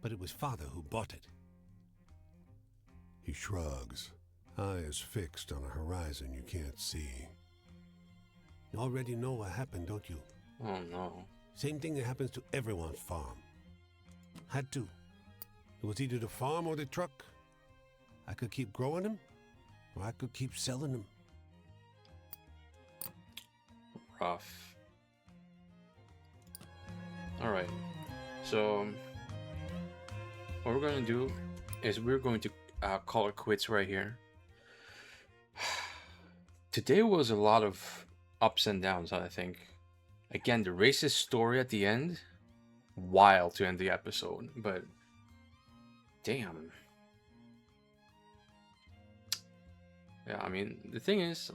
But it was father who bought it. He shrugs, eyes fixed on a horizon you can't see. You already know what happened, don't you? Oh no. Same thing that happens to everyone's farm. Had to. It was either the farm or the truck. I could keep growing them, or I could keep selling them. Rough. Alright. So, what we're going to do is we're going to call it quits right here. Today was a lot of ups and downs, I think. Again, the racist story at the end, wild to end the episode, but damn. Yeah, I mean, the thing is,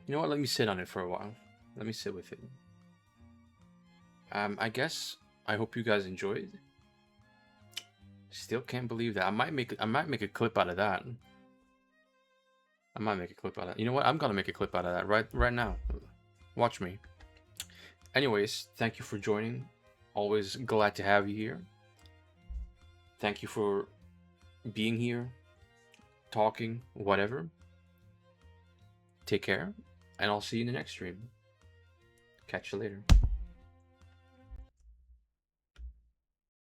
you know what, let me sit on it for a while. Let me sit with it. I guess, I hope you guys enjoyed. Still can't believe that. I might make a clip out of that. I might make a clip out of that. You know what? I'm gonna make a clip out of that right now. Watch me. Anyways, thank you for joining. Always glad to have you here. Thank you for being here, talking, whatever. Take care, and I'll see you in the next stream. Catch you later.